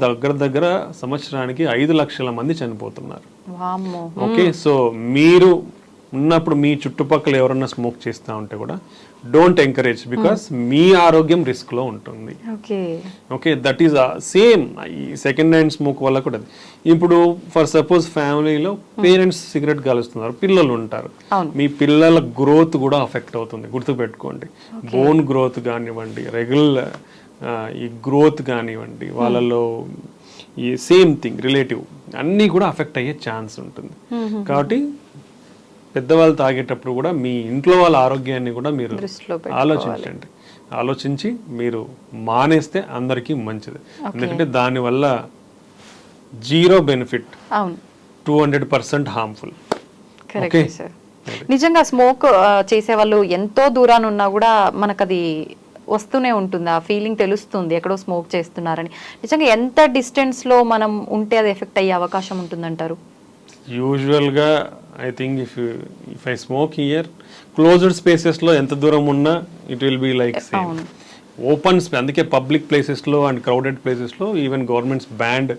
దగ్గర సంవత్సరానికి 5 లక్షల మంది చనిపోతున్నారు. ఓకే, సో మీరు ఉన్నప్పుడు మీ చుట్టుపక్కల ఎవరన్నా స్మోక్ చేస్తూ ఉంటే కూడా డోంట్ ఎంకరేజ్, బికాస్ మీ ఆరోగ్యం రిస్క్ లో ఉంటుంది. ఓకే, దట్ ఈస్ సేమ్ ఈ సెకండ్ హ్యాండ్ స్మోక్ వల్ల కూడా. ఇప్పుడు ఫర్ సపోజ్ ఫ్యామిలీలో పేరెంట్స్ సిగరెట్ కాలుస్తున్నారు, పిల్లలు ఉంటారు, మీ పిల్లల గ్రోత్ కూడా అఫెక్ట్ అవుతుంది. గుర్తుపెట్టుకోండి, బోన్ గ్రోత్ కానివ్వండి, రెగ్యులర్ ఈ గ్రోత్ కానివ్వండి, వాళ్ళలో ఈ సేమ్ థింగ్ రిలేటివ్ అన్నీ కూడా అఫెక్ట్ అయ్యే ఛాన్స్ ఉంటుంది. కాబట్టి పెద్దవాళ్ళు తాగేటప్పుడు కూడా మీ ఇంట్లో వాళ్ళ ఆరోగ్యాన్ని కూడా మీరు ఆలోచించండి. ఆలోచించి మీరు మానేస్తే అందరికీ మంచిది. ఎందుకంటే దానివల్ల 0 బెనిఫిట్, 200% హార్మ్ఫుల్. నిజంగా స్మోక్ చేసే వాళ్ళు ఎంతో దూరాన్ని ఉన్నా కూడా మనకు అది వస్తూనే ఉంటుంది, ఆ ఫీలింగ్ తెలుస్తుంది ఎక్కడో స్మోక్ చేస్తున్నారని. నిజంగా ఎంత డిస్టెన్స్ లో మనం ఉంటే అది ఎఫెక్ట్ అయ్యే అవకాశం ఉంటుందంటారు? యూజువల్గా I think if I smoke here, closed spaces లో ఎంత దూరం ఉన్నా it will be like same. Open అందుకే పబ్లిక్ ప్లేసెస్ లో అండ్ క్రౌడెడ్ ప్లేసెస్ లో even governments band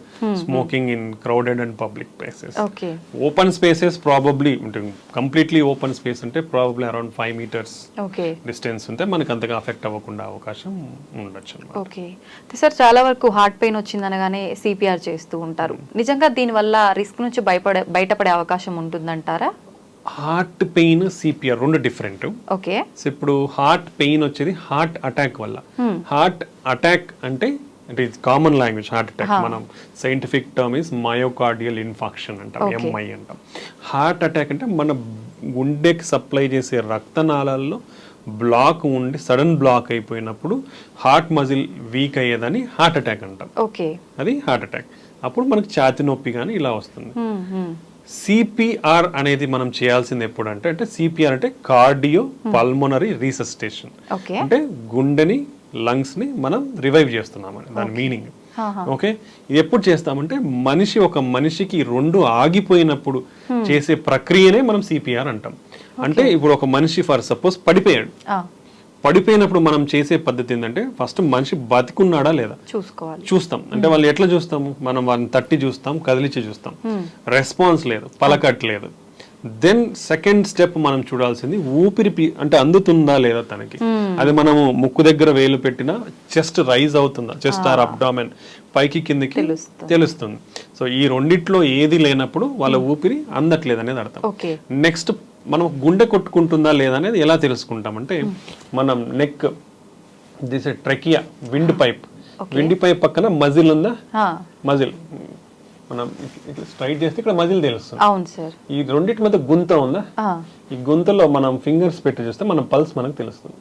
smoking in crowded and public places. Open spaces probably completely open space అంటే probably around 5 meters distance ఉంటే మనకి అంతగా అఫెక్ట్ అవ్వకుండా అవకాశం ఉండొచ్చు. ఓకే సార్, చాలా వరకు హార్ట్ పెయిన్ వచ్చిందనగానే సిపిఆర్ చేస్తూ ఉంటారు. నిజంగా దీనివల్ల రిస్క్ నుంచి బయటపడే అవకాశం ఉంటుందంటారా? హార్ట్ పెయిన్, సిపిఆర్ రెండు డిఫరెంట్. ఓకే, ఇప్పుడు హార్ట్ పెయిన్ వచ్చేది హార్ట్ అటాక్ వల్ల. హార్ట్ అటాక్ అంటే it is common language. Heart attack మనం scientific term is myocardial infarction అంటాం, ఎంఐ అంటాం. హార్ట్ అటాక్ అంటే మన గుండెకి సప్లై చేసే రక్తనాళాల్లో బ్లాక్ ఉండి సడన్ బ్లాక్ అయిపోయినప్పుడు హార్ట్ మజిల్ వీక్ అయ్యేదని హార్ట్ అటాక్ అంటాం. ఓకే, అది హార్ట్ అటాక్. అప్పుడు మనకి ఛాతి నొప్పి కానీ ఇలా వస్తుంది. సిపిఆర్ అనేది మనం చేయాల్సింది ఎప్పుడు అంటే సిపిఆర్ అంటే కార్డియో పల్మోనరీ రీసస్టేషన్. అంటే గుండెని, లంగ్స్ ని మనం రివైవ్ చేస్తున్నామని దాని మీనింగ్. ఓకే, ఇది ఎప్పుడు చేస్తామంటే ఒక మనిషికి 2 ఆగిపోయినప్పుడు చేసే ప్రక్రియనే మనం సిపిఆర్ అంటాం. అంటే ఇప్పుడు ఒక మనిషి ఫర్ సపోజ్ పడిపోయినప్పుడు మనం చేసే పద్ధతి ఏంటంటే ఫస్ట్ మనిషి బతికున్నాడా లేదా చూస్తాం. అంటే వాళ్ళు ఎట్లా చూస్తాము, మనం వాళ్ళని తట్టి చూస్తాం, కదిలిచి చూస్తాం, రెస్పాన్స్ లేదు, పలకట్లేదు. దెన్ సెకండ్ స్టెప్ మనం చూడాల్సింది ఊపిరి అంటే అందుతుందా లేదా తనకి. అది మనము ముక్కు దగ్గర వేలు పెట్టినా చెస్ట్ రైజ్ అవుతుందా, చెస్ట్ ఆర్ అబ్డామెన్ పైకి కిందకి తెలుస్తుంది. సో ఈ రెండిట్లో ఏది లేనప్పుడు వాళ్ళ ఊపిరి అందట్లేదు అనేది అర్థం. నెక్స్ట్ మనం గుండె కొట్టుకుంటుందా లేదా అనేది ఎలా తెలుసుకుంటామంటే మనం neck this trachea wind pipe పక్కన మజిల్ ఉందా, మజిల్ మనం స్ట్రైట్ చేస్తే ఇక్కడ మజిల్ తెలుస్తుంది. ఈ రెండింటి మధ్య గుంత ఉందా, ఈ గుంతలో మనం ఫింగర్స్ పెట్టి చూస్తే మన పల్స్ మనకు తెలుస్తుంది.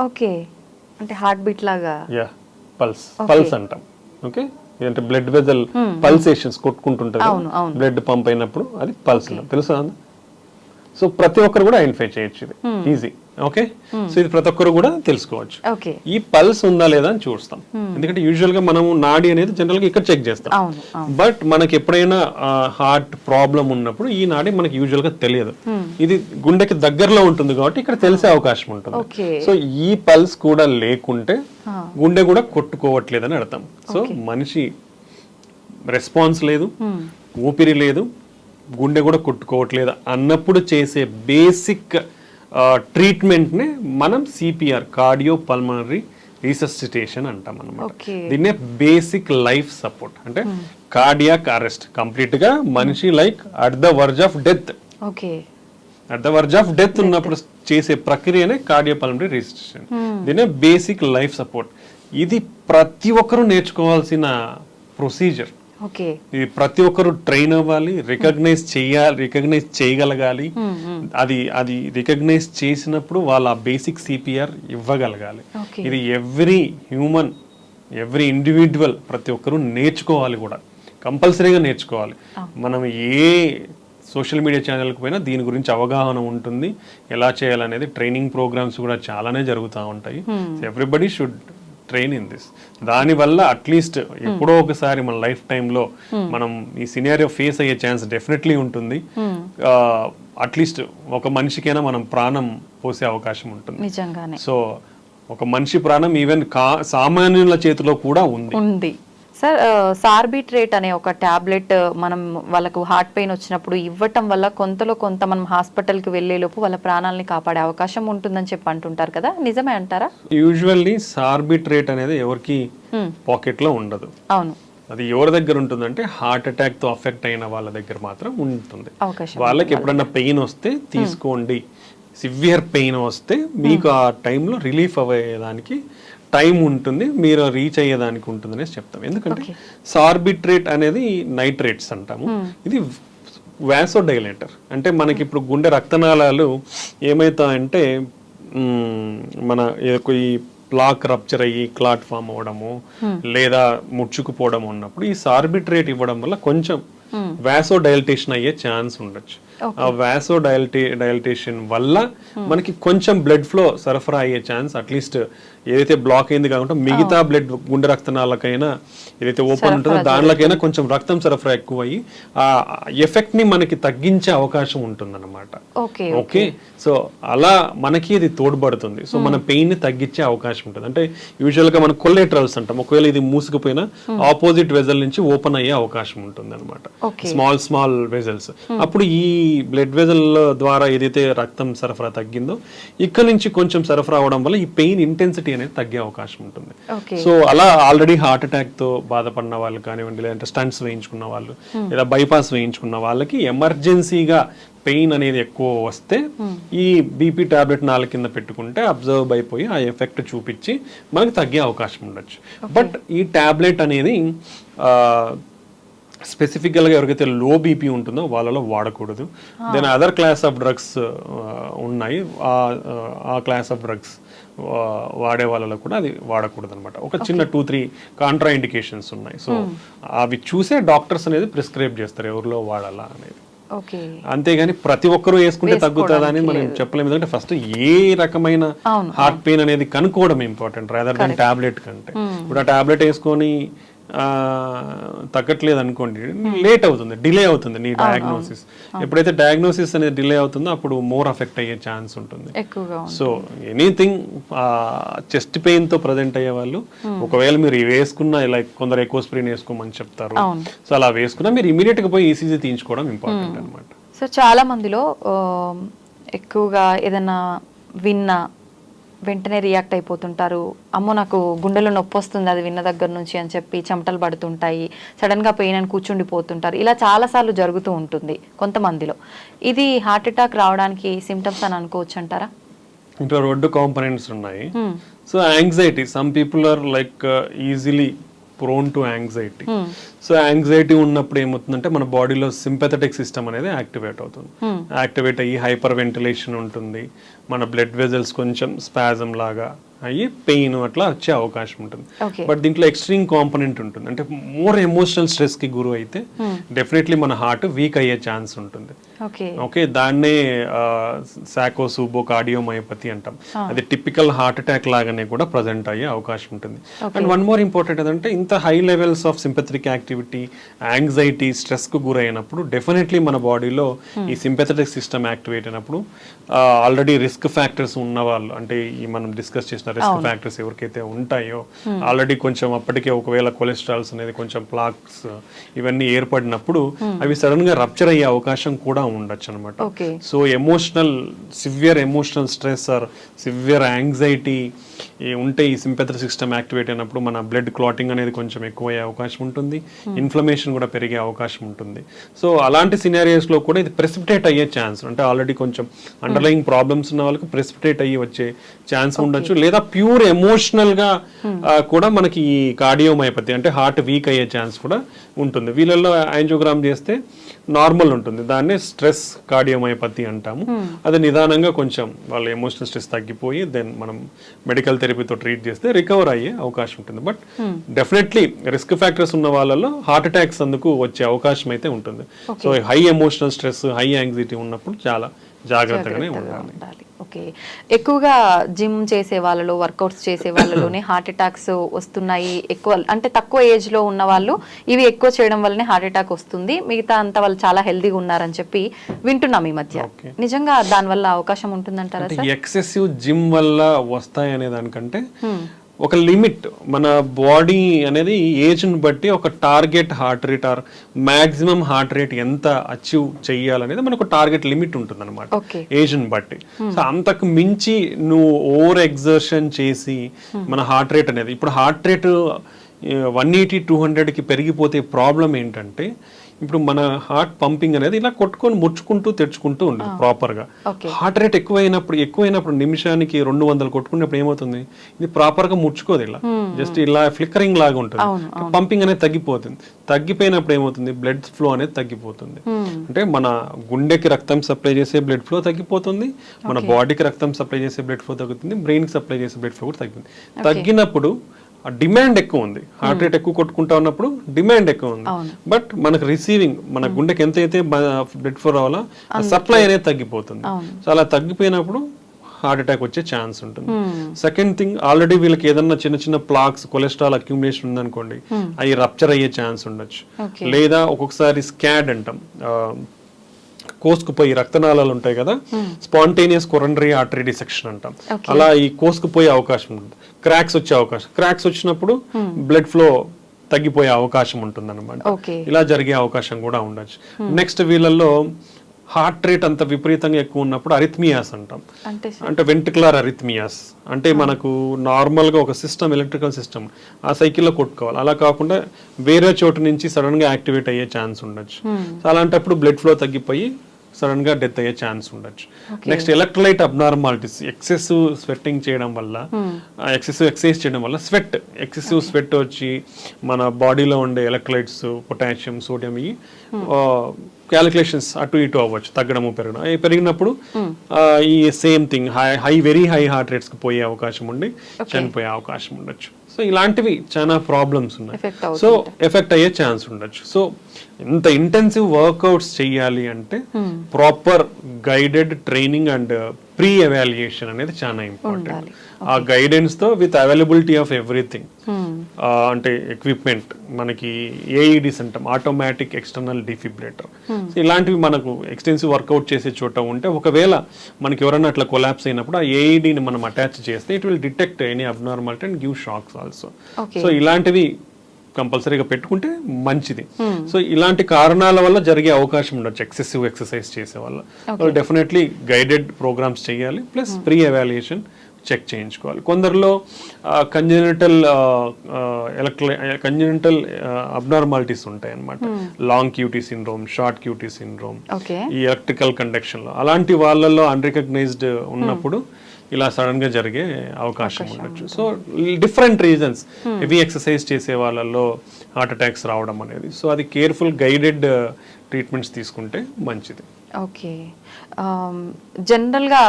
ఓకే, అంటే హార్ట్ బీట్ లాగా. యా, పల్స్ అంటాం. ఓకే, అంటే బ్లడ్ వెజల్ పల్సేషన్స్ కొట్టుకుంటుంటది, బ్లడ్ పంప్ అయినప్పుడు అది పల్స్ తెలుసా. సో ప్రతి ఒక్కరు కూడా ఐడెంటిఫై చేయొచ్చు, ఇది ఈజీ. ఓకే, సో ఇది ప్రతి ఒక్కరు కూడా తెలుసుకోవచ్చు. ఈ పల్స్ ఉందా లేదా అని చూస్తాం. ఎందుకంటే యూజువల్ గా మనం నాడి అనేది జనరల్ గా ఇక్కడ చెక్ చేస్తాం. బట్ మనకి ఎప్పుడైనా హార్ట్ ప్రాబ్లం ఉన్నప్పుడు ఈ నాడి మనకి యూజువల్ గా తెలియదు. ఇది గుండెకి దగ్గరలో ఉంటుంది కాబట్టి ఇక్కడ తెలిసే అవకాశం ఉంటుంది. సో ఈ పల్స్ కూడా లేకుంటే గుండె కూడా కొట్టుకోవట్లేదని అర్థం. సో మనిషి రెస్పాన్స్ లేదు, ఊపిరి లేదు, గుండె కూడా కొట్టుకోవట్లేదు అన్నప్పుడు చేసే బేసిక్ ట్రీట్మెంట్నే మనం సిపిఆర్, కార్డియో పల్మనరీ రీసస్సిటేషన్ అంటాం అన్నమాట. దీన్నే బేసిక్ లైఫ్ సపోర్ట్. అంటే కార్డియాక్ అరెస్ట్, కంప్లీట్ గా మనిషి like at the verge of death, at the verge of death ఉన్నప్పుడు చేసే ప్రక్రియనే కార్డియో పల్మనరీ రీసస్సిటేషన్. దీన్నే బేసిక్ లైఫ్ సపోర్ట్. ఇది ప్రతి ఒక్కరూ నేర్చుకోవాల్సిన ప్రొసీజర్. ఇది ప్రతి ఒక్కరు ట్రైన్ అవ్వాలి, రికగ్నైజ్ చేయగలగాలి. అది రికగ్నైజ్ చేసినప్పుడు వాళ్ళ బేసిక్ సిపిఆర్ ఇవ్వగలగాలి. ఇది ఎవ్రీ హ్యూమన్, ఎవ్రీ ఇండివిజువల్ ప్రతి ఒక్కరు నేర్చుకోవాలి కూడా, కంపల్సరీగా నేర్చుకోవాలి. మనం ఏ సోషల్ మీడియా ఛానల్కి పోయినా దీని గురించి అవగాహన ఉంటుంది, ఎలా చేయాలనేది ట్రైనింగ్ ప్రోగ్రామ్స్ కూడా చాలానే జరుగుతూ ఉంటాయి. Everybody should train in this. దానివల్ల అట్లీస్ట్ ఎప్పుడో ఒకసారి మన లైఫ్ టైంలో మనం ఈ సినారియో ఫేస్ అయ్యే ఛాన్స్ డెఫినెట్లీ ఉంటుంది. అట్లీస్ట్ ఒక మనిషికైనా మనం ప్రాణం పోసే అవకాశం ఉంటుంది నిజంగానే. సో ఒక మనిషి ప్రాణం ఈవెన్ సామాన్యుల చేతిలో కూడా ఉంది. సార్, సార్బిట్రేట్ అనే ఒక టాబ్లెట్ మనం వాళ్ళకు హార్ట్ పెయిన్ వచ్చినప్పుడు ఇవ్వటం వల్ల కొంతలో కొంత మనం హాస్పిటల్కి వెళ్ళేలోపు వాళ్ళ ప్రాణాలని కాపాడే అవకాశం ఉంటుందని చెప్పి అంటుంటారు కదా, నిజమే అంటారా? యూజువల్లీ సార్బిట్రేట్ అనేది ఎవరికి పాకెట్ లో ఉండదు. అవును. అది ఎవరి దగ్గర ఉంటుందంటే హార్ట్ అటాక్ తో అఫెక్ట్ అయిన వాళ్ళ దగ్గర మాత్రం ఉంటుంది. వాళ్ళకి ఎప్పుడన్నా పెయిన్ వస్తే తీసుకోండి, సివియర్ పెయిన్ వస్తే మీకు ఆ టైంలో రిలీఫ్ అయ్యేదానికి టైం ఉంటుంది, మీరు రీచ్ అయ్యేదానికి ఉంటుంది అనేసి చెప్తాం. ఎందుకంటే సార్బిట్రేట్ అనేది నైట్రేట్స్ అంటాము. ఇది వాసోడైలేటర్. అంటే మనకి ఇప్పుడు గుండె రక్తనాళాలు ఏమవుతాయంటే మన ఈ ప్లాక్ రప్చర్ అయ్యి క్లాట్ ఫామ్ అవ్వడము లేదా ముడుచుకుపోవడం ఉన్నప్పుడు ఈ సార్బిట్రేట్ ఇవ్వడం వల్ల కొంచెం వాసోడైలటేషన్ అయ్యే ఛాన్స్ ఉండొచ్చు. ఆ వాసోడైలటేషన్ వల్ల మనకి కొంచెం బ్లడ్ ఫ్లో సరఫరా అయ్యే ఛాన్స్, అట్లీస్ట్ ఏదైతే బ్లాక్ అయింది కాకుండా మిగతా బ్లడ్ గుండె రక్తనాళకైనా ఏదైతే ఓపెన్ ఉంటుందో దానిలోకైనా కొంచెం రక్తం సరఫరా ఎక్కువ అయ్యి ఆ ఎఫెక్ట్ ని మనకి తగ్గించే అవకాశం ఉంటుంది అన్నమాట. ఓకే, సో అలా మనకి ఇది తోడ్పడుతుంది. సో మన పెయిన్ ని తగ్గించే అవకాశం ఉంటుంది. అంటే యూజువల్ గా మనం కొల్లెటరల్స్ అంటాం. ఒకవేళ ఇది మూసుకుపోయినా ఆపోజిట్ వెజల్ నుంచి ఓపెన్ అయ్యే అవకాశం ఉంటుంది అనమాట. Small vessels. అప్పుడు ఈ బ్లడ్ వెజల్ ద్వారా ఏదైతే రక్తం సరఫరా తగ్గిందో ఇక్కడ నుంచి కొంచెం సరఫరా అవడం వల్ల ఈ పెయిన్ ఇంటెన్సిటీ అనేది తగ్గే అవకాశం ఉంటుంది. సో అలా ఆల్రెడీ హార్ట్ అటాక్ తో బాధపడిన వాళ్ళు కానివ్వండి, లేదంటే స్టంట్స్ వేయించుకున్న వాళ్ళు లేదా బైపాస్ వేయించుకున్న వాళ్ళకి ఎమర్జెన్సీగా పెయిన్ అనేది ఎక్కువ వస్తే ఈ బీపీ టాబ్లెట్ నాలుగు కింద పెట్టుకుంటే అబ్జర్వ్ అయిపోయి ఆ ఎఫెక్ట్ చూపించి మనకి తగ్గే అవకాశం ఉండొచ్చు. బట్ ఈ టాబ్లెట్ అనేది స్పెసిఫిక్గా ఎవరికైతే లో బీపీ ఉంటుందో వాళ్ళలో వాడకూడదు. Then other class of drugs ఉన్నాయి, ఆ క్లాస్ ఆఫ్ డ్రగ్స్ వాడే వాళ్ళలో కూడా అది వాడకూడదు అనమాట. ఒక చిన్న 2-3 కాంట్రా ఇండికేషన్స్ ఉన్నాయి. సో అవి చూసే డాక్టర్స్ అనేది ప్రిస్క్రైబ్ చేస్తారు ఎవరిలో వాడాలా అనేది. అంతేగాని ప్రతి ఒక్కరూ వేసుకుంటే తగ్గుతుందా అని మనం చెప్పలేము. ఎందుకంటే ఫస్ట్ ఏ రకమైన హార్ట్ పెయిన్ అనేది కనుక్కోవడం ఇంపార్టెంట్ రాదర్ దాన్ టాబ్లెట్ కంటే. ఇప్పుడు ఆ టాబ్లెట్ వేసుకొని తగ్గట్లేదు అనుకోండి, లేట్ అవుతుంది, డిలే అవుతుంది నీ డయాగ్నోసిస్. ఎప్పుడైతే డయాగ్నోసిస్ అనేది డిలే అవుతుందో అప్పుడు మోర్ అఫెక్ట్ అయ్యే ఛాన్స్ ఉంటుంది. సో ఎనీథింగ్ చెస్ట్ పెయిన్ తో ప్రజెంట్ అయ్యే వాళ్ళు ఒకవేళ మీరు వేసుకున్న లైక్ కొందరు ఎకోస్ప్రిన్ వేసుకోమని చెప్తారు. సో అలా వేసుకున్నా మీరు ఇమీడియట్ గా పోయి ఈసీజీ తీయించుకోవడం ఇంపార్టెంట్ అనమాట. సో చాలా మందిలో ఎక్కువగా ఏదైనా విన్నా వెంటనే రియాక్ట్ అయిపోతుంటారు. అమ్మో నాకు గుండెలో నొప్పి వస్తుంది అది విన్న దగ్గర నుంచి అని చెప్పి చెమటలు పడుతుంటాయి, సడన్గా పెయిన్ అని కూర్చుండిపోతుంటారు. ఇలా చాలాసార్లు జరుగుతూ ఉంటుంది కొంతమందిలో. ఇది హార్ట్ అటాక్ రావడానికి సిమ్టమ్స్ అని అనుకోవచ్చు అంటారా? ఇంట్లో 2 కాంపోనెంట్స్ ఉన్నాయి. So anxiety, some people are like easily prone to anxiety. So anxiety ఉన్నప్పుడు ఏమవుతుందంటే మన బాడీలో సింపథెటిక్ సిస్టమ్ అనేది యాక్టివేట్ అవుతుంది. యాక్టివేట్ అయ్యి హైపర్ వెంటిలేషన్ ఉంటుంది, మన బ్లడ్ వెజల్స్ కొంచెం స్పాజం లాగా అయ్యి పెయిన్ అట్లా వచ్చే అవకాశం ఉంటుంది. బట్ దీంట్లో ఎక్స్ట్రీమ్ కాంపోనెంట్ ఉంటుంది. అంటే మోర్ ఎమోషనల్ స్ట్రెస్ కి గురి అయితే డెఫినెట్లీ మన హార్ట్ వీక్ అయ్యే ఛాన్స్ ఉంటుంది. ఓకే, దాన్నే సాకోసూబో కార్డియోమయోపతి అంటాం. అది టిపికల్ హార్ట్ అటాక్ లాగానే కూడా ప్రజెంట్ అయ్యే అవకాశం ఉంటుంది. అండ్ వన్ మోర్ ఇంపార్టెంట్ ఏంటంటే ఇంత high levels of sympathetic activity, anxiety, stress కు గురైనప్పుడు డెఫినెట్లీ మన బాడీలో ఈ సింపథెటిక్ సిస్టమ్ యాక్టివేట్ అయినప్పుడు ఆల్రెడీ రిస్క్ ఫ్యాక్టర్స్ ఉన్న వాళ్ళు, అంటే ఈ మనం డిస్కస్ చేసిన రిస్క్ ఫ్యాక్టర్స్ ఎవరికైతే ఉంటాయో ఆల్రెడీ కొంచెం అప్పటికే ఒకవేళ కొలెస్ట్రాల్స్ అనేది కొంచెం ప్లాక్స్ ఇవన్నీ ఏర్పడినప్పుడు అవి సడన్ గా రప్చర్ అయ్యే అవకాశం కూడా ఉండొచ్చు అనమాట. So severe emotional stress or severe anxiety ఉంటే ఈ సింపథెటిక్ సిస్టమ్ యాక్టివేట్ అయినప్పుడు మన బ్లడ్ క్లాటింగ్ అనేది కొంచెం ఎక్కువ అయ్యే అవకాశం ఉంటుంది, ఇన్ఫ్లమేషన్ కూడా పెరిగే అవకాశం ఉంటుంది. సో అలాంటి సినారియోస్ లో కూడా ఇది ప్రెసిపిటేట్ అయ్యే ఛాన్స్, అంటే ఆల్రెడీ కొంచెం అండర్లయింగ్ ప్రాబ్లమ్స్ ఉన్న వాళ్ళకి ప్రెసిపిటేట్ అయ్యి వచ్చే ఛాన్స్ ఉండొచ్చు. లేదా ప్యూర్ ఎమోషనల్ గా కూడా మనకి ఈ కార్డియోమయోపతి అంటే హార్ట్ వీక్ అయ్యే ఛాన్స్ కూడా ఉంటుంది. వీళ్ళల్లో యాంజియోగ్రామ్ చేస్తే నార్మల్ ఉంటుంది, దాన్ని స్ట్రెస్ కార్డియోమయోపతి అంటాము. అది నిదానంగా కొంచెం వాళ్ళ ఎమోషనల్ స్ట్రెస్ తగ్గిపోయి దెన్ మనం మెడికల్ థెరపీతో ట్రీట్ చేస్తే రికవర్ అయ్యే అవకాశం ఉంటుంది. బట్ డెఫినెట్లీ రిస్క్ ఫ్యాక్టర్స్ ఉన్న వాళ్ళలో హార్ట్ అటాక్స్ అందుకు వచ్చే అవకాశం అయితే ఉంటుంది. So high emotional stress, high anxiety ఉన్నప్పుడు చాలా జాగ్రత్తగానే ఉండాలి. ఓకే, ఎక్కువగా జిమ్ చేసే వాళ్ళలో, వర్కౌట్స్ చేసే వాళ్ళలోనే హార్ట్ అటాక్స్ వస్తున్నాయి ఎక్కువ, అంటే తక్కువ ఏజ్ లో ఉన్న వాళ్ళు ఇవి ఎక్కువ చేయడం వల్లనే హార్ట్ అటాక్ వస్తుంది, మిగతా అంతా వాళ్ళు చాలా హెల్దీగా ఉన్నారని చెప్పి వింటున్నాం ఈ మధ్య. నిజంగా దాని వల్ల అవకాశం ఉంటుందంటారా? ఎక్సెసివ్ జిమ్ వల్ల వస్తాయి అనే దానికంటే ఒక లిమిట్, మన బాడీ అనేది ఏజ్ని బట్టి ఒక target heart rate or maximum heart rate ఎంత అచీవ్ చెయ్యాలనేది మనకు టార్గెట్ లిమిట్ ఉంటుంది అనమాట ఏజ్ని బట్టి. సో అంతకు మించి నువ్వు ఓవర్ ఎగ్జర్షన్ చేసి మన హార్ట్ రేట్ అనేది, ఇప్పుడు హార్ట్ రేట్ 180-200కి పెరిగిపోతే ప్రాబ్లం ఏంటంటే ఇప్పుడు మన హార్ట్ పంపింగ్ అనేది ఇలా కొట్టుకొని ముడుచుకుంటూ తెచ్చుకుంటూ ఉంటుంది ప్రాపర్ గా. హార్ట్ రేట్ ఎక్కువైనప్పుడు నిమిషానికి 200 కొట్టుకున్నప్పుడు ఏమవుతుంది, ఇది ప్రాపర్ గా ముడుచుకోదు, ఇలా జస్ట్ ఇలా ఫ్లిక్కరింగ్ లాగా ఉంటుంది, పంపింగ్ అనేది తగ్గిపోతుంది. తగ్గిపోయినప్పుడు ఏమవుతుంది, బ్లడ్ ఫ్లో అనేది తగ్గిపోతుంది. అంటే మన గుండెకి రక్తం సప్లై చేసే బ్లడ్ ఫ్లో తగ్గిపోతుంది, మన బాడీకి రక్తం సప్లై చేసే బ్లడ్ ఫ్లో తగ్గుతుంది, బ్రెయిన్ కి సప్లై చేసే బ్లడ్ ఫ్లో కూడా తగ్గుతుంది. తగ్గినప్పుడు డిమాండ్ ఎక్కువ ఉంది, హార్ట్ రేట్ ఎక్కువ కొట్టుకుంటా ఉన్నప్పుడు డిమాండ్ ఎక్కువ ఉంది, బట్ మనకు రిసీవింగ్, మన గుండెకి ఎంతైతే బ్లడ్ ఫ్లో రావాలో సప్లై అనేది తగ్గిపోతుంది. సో అలా తగ్గిపోయినప్పుడు హార్ట్ అటాక్ వచ్చే ఛాన్స్ ఉంటుంది. సెకండ్ థింగ్, ఆల్రెడీ వీళ్ళకి ఏదన్నా చిన్న చిన్న ప్లాక్స్, కొలెస్ట్రాల్ అక్యుములేషన్ ఉందనుకోండి, అవి రప్చర్ అయ్యే ఛాన్స్ ఉండొచ్చు. లేదా ఒక్కొక్కసారి స్కాడ్ అంటాం, కోసుకుపోయి రక్తనాళాలు ఉంటాయి కదా, స్పాంటేనియస్ కొరనరీ ఆర్టరీ డిసెక్షన్ అంటాం, అలా ఈ కోసుకుపోయే అవకాశం ఉంటుంది. క్రాక్స్ వచ్చే అవకాశం, క్రాక్స్ వచ్చినప్పుడు బ్లడ్ ఫ్లో తగ్గిపోయే అవకాశం ఉంటుంది అనమాట. ఇలా జరిగే అవకాశం కూడా ఉండొచ్చు. నెక్స్ట్ వీళ్ళల్లో హార్ట్ రేట్ అంత విపరీతంగా ఎక్కువ ఉన్నప్పుడు అరిథ్మియాస్ అంటాం, అంటే వెంట్రికులర్ అరిథ్మియాస్, అంటే మనకు నార్మల్ గా ఒక సిస్టమ్, ఎలక్ట్రికల్ సిస్టమ్ ఆ సైకిల్లో కొట్టుకోవాలి, అలా కాకుండా వేరే చోటు నుంచి సడన్ గా యాక్టివేట్ అయ్యే ఛాన్స్ ఉండొచ్చు. అలాంటప్పుడు బ్లడ్ ఫ్లో తగ్గిపోయి సడన్ గా డెత్ అయ్యే ఛాన్స్ ఉండొచ్చు. Next electrolyte abnormalities, excessive sweating చేయడం వల్ల, ఎక్సెసివ్ ఎక్సర్సైజ్ చేయడం వల్ల ఎక్సెసివ్ స్వెట్ వచ్చి మన బాడీలో ఉండే ఎలక్ట్రోలైట్స్, పొటాషియం, సోడియం ఈ క్యాలిక్యులేషన్స్ అటు ఇటు అవ్వచ్చు, తగ్గడము పెరగడం. పెరిగినప్పుడు ఈ same thing very high heart rates కి పోయే అవకాశం ఉండి చనిపోయే అవకాశం ఉండొచ్చు. సో ఇలాంటివి చాలా ప్రాబ్లమ్స్ ఉన్నాయి, సో ఎఫెక్ట్ అయ్యే ఛాన్స్ ఉండొచ్చు. సో ఇంత ఇంటెన్సివ్ వర్కౌట్స్ చెయ్యాలి అంటే proper guided training and pre evaluation అనేది చాలా ఇంపార్టెంట్. ఆ గైడెన్స్ తో విత్ అవైలబిలిటీ ఆఫ్ ఎవ్రీథింగ్, అంటే ఎక్విప్మెంట్, మనకి ఏఈడిస్ అంటాం, ఆటోమేటిక్ ఎక్స్టర్నల్ డిఫిబ్రిలేటర్, ఇలాంటివి మనకు ఎక్స్టెన్సివ్ వర్కౌట్ చేసే చోట ఉంటే, ఒకవేళ మనకి ఎవరైనా అట్లా కొలాప్స్ అయినప్పుడు ఆ ఏఈడిని మనం అటాచ్ చేస్తే it will detect any abnormality and give shocks also. So ఇలాంటివి కంపల్సరీగా పెట్టుకుంటే మంచిది. సో ఇలాంటి కారణాల వల్ల జరిగే అవకాశం ఉండొచ్చు ఎక్సెసివ్ ఎక్సర్సైజ్ చేసే వల్ల. డెఫినెట్లీ గైడెడ్ ప్రోగ్రామ్స్ చేయాలి, ప్లస్ ప్రీ ఎవాల్యుయేషన్ చెక్ చేయించుకోవాలి. కొందరిలో కంజెనిటల్ అబ్నార్మాలిటీస్ ఉంటాయి అన్నమాట, long QT syndrome, short QT syndrome, ఈ ఎలక్ట్రికల్ కండక్షన్ లో, అలాంటి వాళ్ళల్లో అన్రికగ్నైజ్డ్ ఉన్నప్పుడు ఇలా సడన్ గా జరిగే అవకాశం ఉండొచ్చు. So different reasons, heavy exercise చేసే వాళ్ళల్లో హార్ట్ అటాక్స్ రావడం అనేది, సో అది కేర్ఫుల్ గైడెడ్ ట్రీట్మెంట్స్ తీసుకుంటే మంచిది. ఓకే, జనరల్గా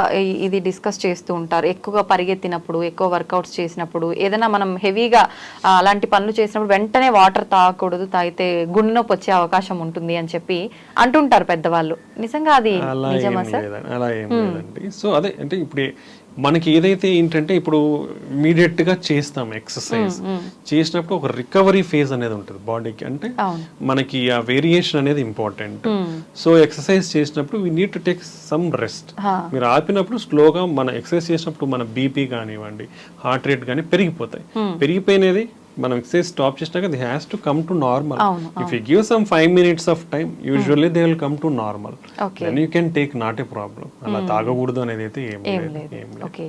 ఇది డిస్కస్ చేస్తూ ఉంటారు, ఎక్కువగా పరిగెత్తినప్పుడు, ఎక్కువ వర్కౌట్స్ చేసినప్పుడు, ఏదైనా మనం హెవీగా అలాంటి పనులు చేసినప్పుడు వెంటనే వాటర్ తాగకూడదు, తాగితే గుండె నొప్పి వచ్చే అవకాశం ఉంటుంది అని చెప్పి అంటుంటారు పెద్దవాళ్ళు. నిజంగా అది నిజమా సార్? అలా ఏం లేదండి. సో అదే అంటే ఇప్పుడు మనకి ఏదైతే ఏంటంటే ఇప్పుడు ఇమీడియట్ గా చేస్తాం ఎక్సర్సైజ్ చేసినప్పుడు ఒక రికవరీ ఫేజ్ అనేది ఉంటుంది బాడీకి, అంటే మనకి ఆ వేరియేషన్ అనేది ఇంపార్టెంట్. సో ఎక్సర్సైజ్ చేసినప్పుడు we need to take some rest. మీరు ఆపినప్పుడు స్లోగా మన ఎక్సర్సైజ్ చేసినప్పుడు మన బీపీ కానివ్వండి, హార్ట్ రేట్ కానీ పెరిగిపోతాయి. పెరిగిపోయినది మనం ఎక్సర్సైజ్ స్టాప్ చేసినాక it has to come to normal. అవును, if you give some 5 minutes of time usually they will come to normal. Okay. Then you can take not a problem. అలా తాగకూడదు అనేది అయితే ఏం లేదు. ఓకే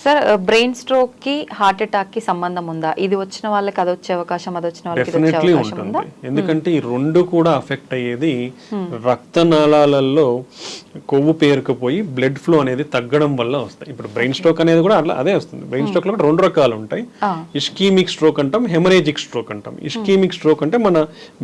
సార్, బ్రెయిన్ స్ట్రోక్ కి heart attack కి సంబంధం ఉందా? ఇది వచ్చిన వాళ్ళకి అది వచ్చే అవకాశం, అది వచ్చిన వాళ్ళకి ఇది వచ్చే డెఫినెట్లీ అవకాశం ఉందా? ఉంటుంది. ఎందుకంటే ఈ రెండు కూడా అఫెక్ట్ అయ్యేది రక్తనాళాలలో కొవ్వు పేరుకుపోయి బ్లడ్ ఫ్లో అనేది తగ్గడం వల్ల వస్తాయి. ఇప్పుడు బ్రెయిన్ స్ట్రోక్ అనేది కూడా అట్లా అదే వస్తుంది. బ్రెయిన్ స్ట్రోక్ లో కూడా 2 రకాలు ఉంటాయి. ఇస్కీమిక్ స్ట్రోక్ అంటాం, హెమరేజిక్ స్ట్రోక్ అంటాం. ఇస్కీమిక్ స్ట్రోక్ అంటే మన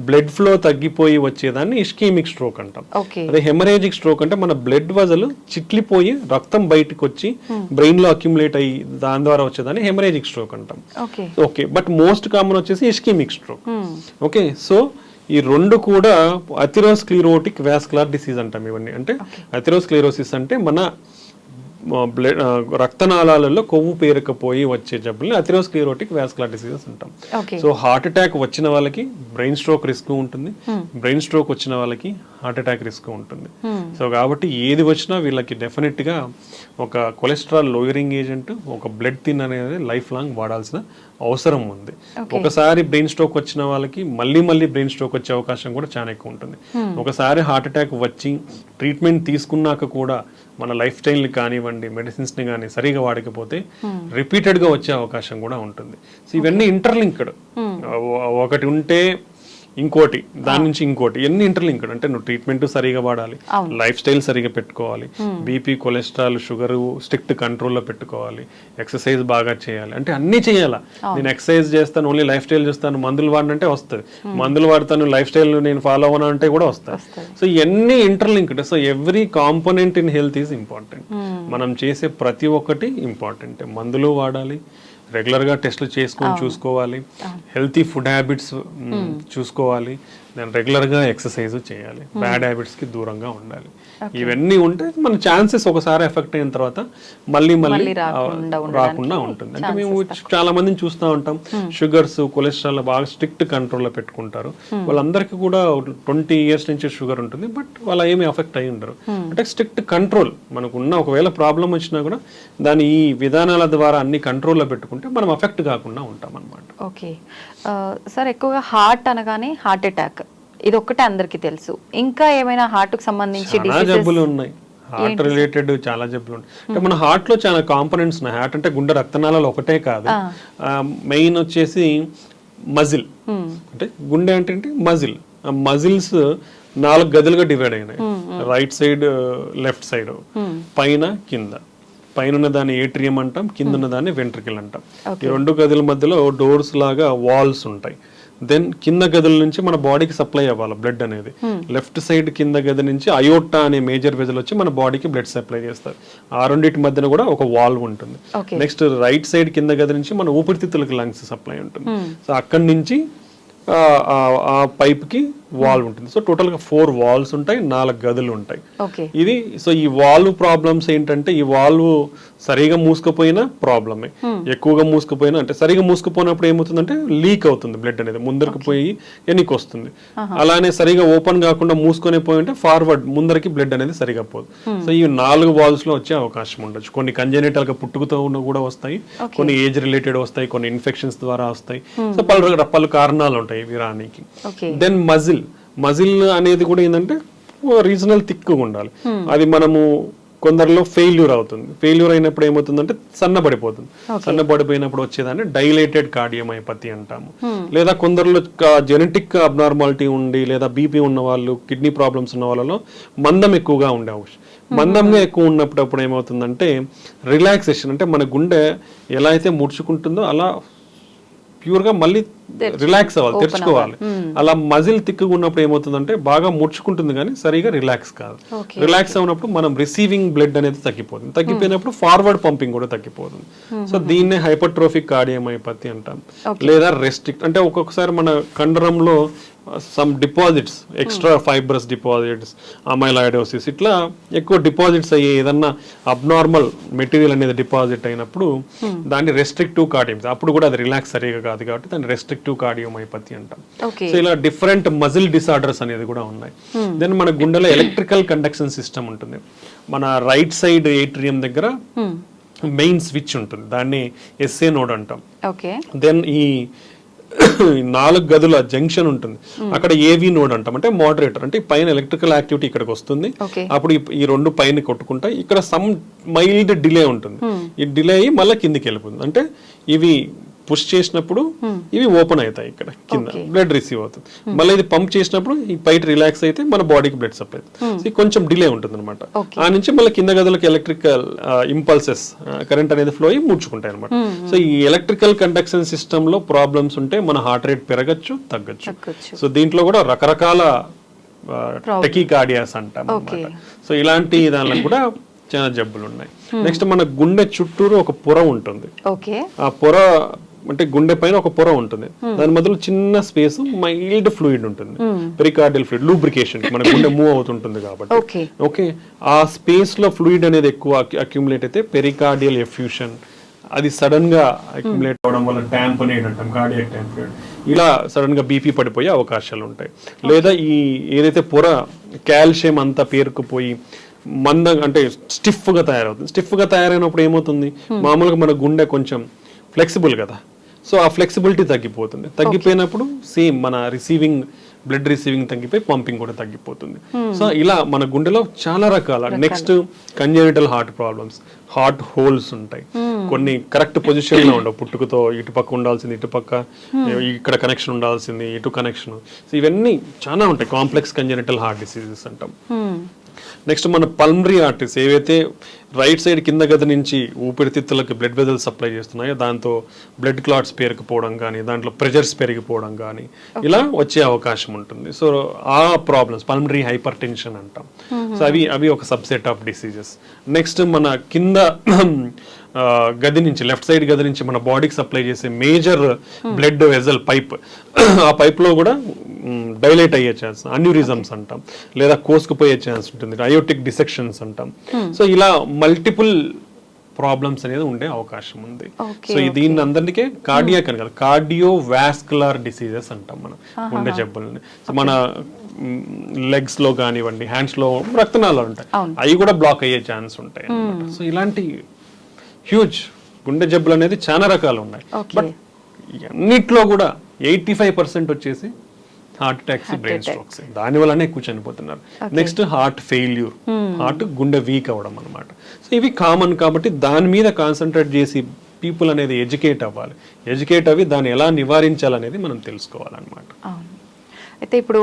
బ్లడ్ ఫ్లో తగ్గిపోయి వచ్చేదాన్ని ఇస్కీమిక్ స్ట్రోక్ అంటాం. ఓకే. అదే హెమరేజిక్ స్ట్రోక్ అంటే మన బ్లడ్ వజలు చిట్లిపోయి రక్తం బయటకు వచ్చి బ్రెయిన్ లో అక్యుములేట్ అయ్యి దాని ద్వారా వచ్చేదాన్ని హెమరేజిక్ స్ట్రోక్ అంటాం. Okay. Okay, but most common వచ్చేసి ఇస్కీమిక్ స్ట్రోక్. ఓకే, సో ఈ రెండు కూడా అథెరోస్క్లెరోటిక్ వాస్కులర్ డిసీజ్ అంటాం. ఇవన్నీ అంటే అథెరోస్క్లెరోసిస్ అంటే మన బ్లడ్ రక్తనాళాలలో కొవ్వు పేరుకపోయి వచ్చే జబ్బుల్ని అథెరోస్క్లెరోటిక్ వాస్కులర్ డిసీజెస్ అంటాం. సో హార్ట్ అటాక్ వచ్చిన వాళ్ళకి బ్రెయిన్ స్ట్రోక్ రిస్క్ ఉంటుంది, బ్రెయిన్ స్ట్రోక్ వచ్చిన వాళ్ళకి హార్ట్ అటాక్ రిస్క్ ఉంటుంది. సో కాబట్టి ఏది వచ్చినా వీళ్ళకి డెఫినెట్ గా ఒక కొలెస్ట్రాల్ లోయరింగ్ ఏజెంట్, ఒక బ్లడ్ థిన్ అనేది లైఫ్ లాంగ్ వాడాల్సిన అవసరం ఉంది. ఒకసారి బ్రెయిన్ స్ట్రోక్ వచ్చిన వాళ్ళకి మళ్ళీ బ్రెయిన్ స్ట్రోక్ వచ్చే అవకాశం కూడా చాలా ఎక్కువ ఉంటుంది. ఒకసారి హార్ట్ అటాక్ వచ్చి ట్రీట్మెంట్ తీసుకున్నాక కూడా మన లైఫ్ స్టైల్ని కానివ్వండి, మెడిసిన్స్ని కానీ సరిగా వాడకపోతే రిపీటెడ్గా వచ్చే అవకాశం కూడా ఉంటుంది. సో ఇవన్నీ ఇంటర్లింక్డ్. ఒకటి ఉంటే ఇంకోటి, దాని నుంచి ఇంకోటి, ఎన్ని ఇంటర్లింక్డ్. అంటే నువ్వు ట్రీట్మెంట్ సరిగా వాడాలి, లైఫ్ స్టైల్ సరిగా పెట్టుకోవాలి, బీపీ, కొలెస్ట్రాల్, షుగర్ స్ట్రిక్ట్ కంట్రోల్లో పెట్టుకోవాలి, ఎక్సర్సైజ్ బాగా చేయాలి. అంటే అన్ని చేయాలా. నేను ఎక్సర్సైజ్ చేస్తాను, ఓన్లీ లైఫ్ స్టైల్ చేస్తాను, మందులు వాడినంటే వస్తుంది, మందులు వాడతాను, లైఫ్ స్టైల్ నేను ఫాలో అవ్వను అంటే కూడా వస్తాయి. సో ఇవన్నీ interlinked. So every component in health is important. మనం చేసే ప్రతి ఒక్కటి ఇంపార్టెంట్. మందులు వాడాలి, రెగ్యులర్ గా టెస్ట్లు చేసుకొని చూసుకోవాలి, హెల్తీ ఫుడ్ హ్యాబిట్స్ చూసుకోవాలి, దాని రెగ్యులర్ గా ఎక్సర్సైజ్ చేయాలి, బ్యాడ్ హ్యాబిట్స్ కి దూరంగా ఉండాలి. ఇవన్నీ ఉంటే మన ఛాన్సెస్ ఒకసారి ఎఫెక్ట్ అయిన తర్వాత మళ్ళీ రాకుండా ఉంటుంది. అంటే మేము చాలా మందిని చూస్తూ ఉంటాం, షుగర్స్, కొలెస్ట్రాల్ బాగా స్ట్రిక్ట్ కంట్రోల్లో పెట్టుకుంటారు. వాళ్ళందరికీ కూడా 20 years నుంచి షుగర్ ఉంటుంది, బట్ వాళ్ళ ఏమి ఎఫెక్ట్ అయి ఉండరు. అంటే స్ట్రిక్ట్ కంట్రోల్ మనకున్న, ఒకవేళ ప్రాబ్లం వచ్చినా కూడా దాని ఈ విధానాల ద్వారా అన్ని కంట్రోల్లో పెట్టుకుంటే మనం ఎఫెక్ట్ కాకుండా ఉంటాం అన్నమాట. ఓకే సార్, ఎక్కువగా హార్ట్ అనగానే హార్ట్ అటాక్ ఇది ఒక్కటే అందరికి తెలుసు. ఇంకా ఏమైనా హార్ట్ కు సంబంధించి జబ్బులు ఉన్నాయి, హార్ట్ రిలేటెడ్ చాలా జబ్బులు ఉన్నాయి. అంటే మన హార్ట్ లో చాలా కాంపోనెంట్స్ ఉన్నాయి. హార్ట్ అంటే గుండె రక్తనాళాలు ఒకటే కాదు, మెయిన్ వచ్చేసి మజిల్. అంటే గుండె అంటే మజిల్. ఆ మజిల్స్ 4 గదులుగా డివైడ్ అయినాయి. రైట్ సైడ్, లెఫ్ట్ సైడ్, పైన కింద. పైన ఉన్న దాన్ని ఏట్రియం అంటాం, కింద ఉన్న దాన్ని వెంట్రికల్ అంటాం. ఈ 2 గదుల మధ్యలో డోర్స్ లాగా వాల్స్ ఉంటాయి. దెన్ కింద గదుల నుంచి మన బాడీకి సప్లై అవ్వాలి బ్లడ్ అనేది. లెఫ్ట్ సైడ్ కింద గది నుంచి అయోటా అనే మేజర్ వెజల్ వచ్చి మన బాడీకి బ్లడ్ సప్లై చేస్తారు. ఆ రెండింటి మధ్యన కూడా ఒక వాల్వ్ ఉంటుంది. నెక్స్ట్ రైట్ సైడ్ కింద గది నుంచి మన ఊపిరితిత్తులకి లంగ్స్ సప్లై ఉంటుంది. సో అక్కడి నుంచి ఆ పైప్ కి వాల్వ్ ఉంటుంది. సో టోటల్ గా 4 వాల్వ్స్ ఉంటాయి, 4 గదులు ఉంటాయి. ఇది సో ఈ వాల్వ్ ప్రాబ్లమ్స్ ఏంటంటే, ఈ వాల్వ్ సరిగా మూసుకుపోయినా ప్రాబ్లమే, ఎక్కువగా మూసుకుపోయినా, అంటే సరిగా మూసుకుపోయినప్పుడు ఏమవుతుందంటే లీక్ అవుతుంది బ్లడ్ అనేది, ముందరికి పోయి వెనక్కి వస్తుంది. అలానే సరిగా ఓపెన్ కాకుండా మూసుకొని పోయి ఉంటే ఫార్వర్డ్ ముందరికి బ్లడ్ అనేది సరిగా పోదు. సో ఈ 4 వాల్వ్స్ లో వచ్చే అవకాశం ఉండొచ్చు. కొన్ని కంజెనిటల్ గా పుట్టుకతో కూడా వస్తాయి, కొన్ని ఏజ్ రిలేటెడ్ వస్తాయి, కొన్ని ఇన్ఫెక్షన్స్ ద్వారా వస్తాయి. సో పలు కారణాలు ఉంటాయి విరానికి. దెన్ మజిల్ అనేది కూడా ఏంటంటే రీజనల్ థిక్గా ఉండాలి. అది మనము కొందరిలో ఫెయిల్యూర్ అవుతుంది. ఫెయిల్యూర్ అయినప్పుడు ఏమవుతుందంటే సన్నబడిపోతుంది. సన్నబడిపోయినప్పుడు వచ్చేదాన్ని డైలేటెడ్ కార్డియోమైపతి అంటాము. లేదా కొందరిలో జెనెటిక్ అబ్నార్మాలిటీ ఉండి, లేదా బీపీ ఉన్న వాళ్ళు, కిడ్నీ ప్రాబ్లమ్స్ ఉన్న వాళ్ళలో మందం ఎక్కువగా ఉండే అవకాశం. మందంగా ఎక్కువ ఉన్నప్పుడు ఏమవుతుందంటే రిలాక్సేషన్, అంటే మన గుండె ఎలా అయితే ముడుచుకుంటుందో అలా ప్యూర్ గా మళ్ళీ రిలాక్స్ అవ్వాలి, తెరుచుకోవాలి. అలా మజిల్ తిక్కుగా ఉన్నప్పుడు ఏమవుతుందంటే బాగా ముడుచుకుంటుంది కానీ సరిగా రిలాక్స్ కాదు. రిలాక్స్ అయినప్పుడు మనం రిసీవింగ్ బ్లడ్ అనేది తగ్గిపోతుంది. తగ్గిపోయినప్పుడు ఫార్వర్డ్ పంపింగ్ కూడా తగ్గిపోతుంది. సో దీన్నే హైపర్ట్రోఫిక్ కార్డియోమైపతి అంటాం. లేదా రెస్ట్రిక్ట్, అంటే ఒక్కొక్కసారి మన కండరంలో some deposits, extra fibrous deposits, amyloidosis, ఇట్లా ఎక్కువ డిపాజిట్స్ అయ్యే ఏదన్నా అబ్నార్మల్ మెటీరియల్ అనేది డిపాజిట్ అయినప్పుడు దాన్ని రెస్ట్రిక్టివ్ కార్డియోమైపతి, అప్పుడు కూడా అది రిలాక్స్ సరిగా కాదు కాబట్టి దాన్ని రెస్ట్రిక్టివ్ కార్డియోమైపతి అంటాం. సో ఇలా డిఫరెంట్ మజిల్ డిసార్డర్స్ అనేది కూడా ఉన్నాయి. దెన్ మన గుండెలో ఎలక్ట్రికల్ కండక్షన్ సిస్టమ్ ఉంటుంది. మన రైట్ సైడ్ ఏట్రియం దగ్గర మెయిన్ స్విచ్ ఉంటుంది, దాన్ని ఎస్ఏ నోడ్ అంటాం. దెన్ ఈ 4 గదుల జంక్షన్ ఉంటుంది, అక్కడ ఏవి నోడ్ అంటాం, అంటే మోడరేటర్, అంటే పైన ఎలక్ట్రికల్ యాక్టివిటీ ఇక్కడికి వస్తుంది, అప్పుడు ఈ 2 పైన కొట్టుకుంటాయి, ఇక్కడ సమ్ మైల్డ్ డిలే ఉంటుంది, ఈ డిలే అయ్యి మళ్ళీ కిందికి వెళ్ళిపోతుంది, అంటే ఇవి పుష్ చేసినప్పుడు ఇవి ఓపెన్ అవుతాయి, ఇక్కడ కింద బ్లడ్ రిసీవ్ అవుతుంది, మళ్ళీ ఇది పంప్ చేసినప్పుడు ఈ పైట్ రిలాక్స్ అయితే మన బాడీకి బ్లడ్ సప్లై అవుతుంది, కొంచెం డిలే ఉంటుంది అనమాట. ఆ నుంచి మళ్ళీ కింద గదులకు ఎలక్ట్రికల్ ఇంపల్సెస్ కరెంట్ అనేది ఫ్లో అయ్యి ముడుచుకుంటాయి అనమాట. సో ఈ ఎలక్ట్రికల్ కండక్షన్ సిస్టమ్ లో ప్రాబ్లమ్స్ ఉంటే మన హార్ట్ రేట్ పెరగచ్చు, తగ్గచ్చు. సో దీంట్లో కూడా రకరకాల టెకికార్డియాస్ అంటాం అన్నమాట. సో ఇలాంటి దానిలో కూడా చాలా జబ్బులు ఉన్నాయి. నెక్స్ట్ మన గుండె చుట్టూరు ఒక పొర ఉంటుంది, ఆ పొర అంటే గుండె పైన ఒక పొర ఉంటుంది, దాని మధ్యలో చిన్న స్పేస్ మైల్డ్ ఫ్లూయిడ్ ఉంటుంది, పెరికార్డియల్ ఫ్లూయిడ్, లూబ్రికేషన్, మన గుండె మూవ్ అవుతుంటుంది కాబట్టి. ఓకే, ఆ స్పేస్ లో ఫ్లూయిడ్ అనేది ఎక్కువ అక్యుములేట్ అయితే పెరికార్డియల్ ఎఫ్యూషన్, అది సడన్ గా అక్యుములేట్ అవడం వల్ల ట్యాంపనేట్ అంటాం, కార్డియాక్ ట్యాంపనేట్, ఇలా సడన్ గా బీపీ పడిపోయే అవకాశాలు ఉంటాయి. లేదా ఈ ఏదైతే పొర కాల్షియం అంతా పేరుకుపోయి మందంగా అంటే స్టిఫ్ గా తయారవుతుంది, స్టిఫ్ గా తయారైనప్పుడు ఏమవుతుంది, మామూలుగా మన గుండె కొంచెం ఫ్లెక్సిబుల్ కదా, సో ఆ ఫ్లెక్సిబిలిటీ తగ్గిపోతుంది, తగ్గిపోయినప్పుడు సేమ్ మన బ్లడ్ రిసీవింగ్ తగ్గిపోయి పంపింగ్ కూడా తగ్గిపోతుంది. సో ఇలా మన గుండెలో చాలా రకాల. Next congenital heart problems, heart holes ఉంటాయి, కొన్ని కరెక్ట్ పొజిషన్ లో ఉండవు, పుట్టుకతో ఇటుపక్క ఉండాల్సింది ఇటుపక్క, ఇక్కడ కనెక్షన్ ఉండాల్సింది ఇటు కనెక్షన్, సో ఇవన్నీ చాలా ఉంటాయి, కాంప్లెక్స్ కంజెనిటల్ హార్ట్ డిసీజెస్ అంటాం. నెక్స్ట్ మన పల్మరీ ఆర్టరీస్ ఏవైతే రైట్ సైడ్ కింద గది నుంచి ఊపిరితిత్తులకు బ్లడ్ వెజల్ సప్లై చేస్తున్నాయో దాంతో బ్లడ్ క్లాట్స్ పెరిగిపోవడం కానీ, దాంట్లో ప్రెషర్స్ పెరిగిపోవడం కానీ ఇలా వచ్చే అవకాశం ఉంటుంది. సో ఆ ప్రాబ్లమ్స్ పల్మరీ హైపర్ టెన్షన్ అంటాం. సో అవి ఒక సబ్సెట్ ఆఫ్ డిసీజెస్. నెక్స్ట్ మన కింద గది నుంచి లెఫ్ట్ సైడ్ గది నుంచి మన బాడీకి సప్లై చేసే మేజర్ బ్లడ్ వెజల్ పైప్, ఆ పైప్ లో కూడా డైలేట్ అయ్యే ఛాన్స్, అన్యూరిజమ్స్ అంటాం, లేదా కోసుకుపోయే ఛాన్స్ ఉంటుంది, అయోటిక్ డిసెక్షన్స్ అంటాం. సో ఇలా మల్టిపుల్ ప్రాబ్లమ్స్ అనేది ఉండే అవకాశం ఉంది. సో దీన్ని అందరికీ కార్డియాక్ అని కాదు, కార్డియో వాస్కులర్ డిసీజెస్ అంటాం మనం గుండె జబ్బులని. సో మన లెగ్స్ లో కానివ్వండి, హ్యాండ్స్ లో రక్తనాళాలు ఉంటాయి, అవి కూడా బ్లాక్ అయ్యే ఛాన్స్ ఉంటాయి అన్నమాట. సో ఇలాంటి హ్యూజ్ గుండె జబ్బులు అనేది చాలా రకాలు ఉన్నాయి, బట్ అన్నిట్లో కూడా 85% వచ్చేసి హార్ట్ అటాక్స్, బ్రెయిన్ స్ట్రోక్స్, దాని వల్లనే ఎక్కువ చనిపోతున్నారు. నెక్స్ట్ హార్ట్ ఫెయిల్యూర్, హార్ట్ గుండె వీక్ అవ్వడం అనమాట. సో ఇవి కామన్ కాబట్టి దాని మీద కాన్సన్ట్రేట్ చేసి పీపుల్ అనేది ఎడ్యుకేట్ అవ్వాలి, ఎడ్యుకేట్ అవి దాన్ని ఎలా నివారించాలనేది మనం తెలుసుకోవాలన్నమాట. అయితే ఇప్పుడు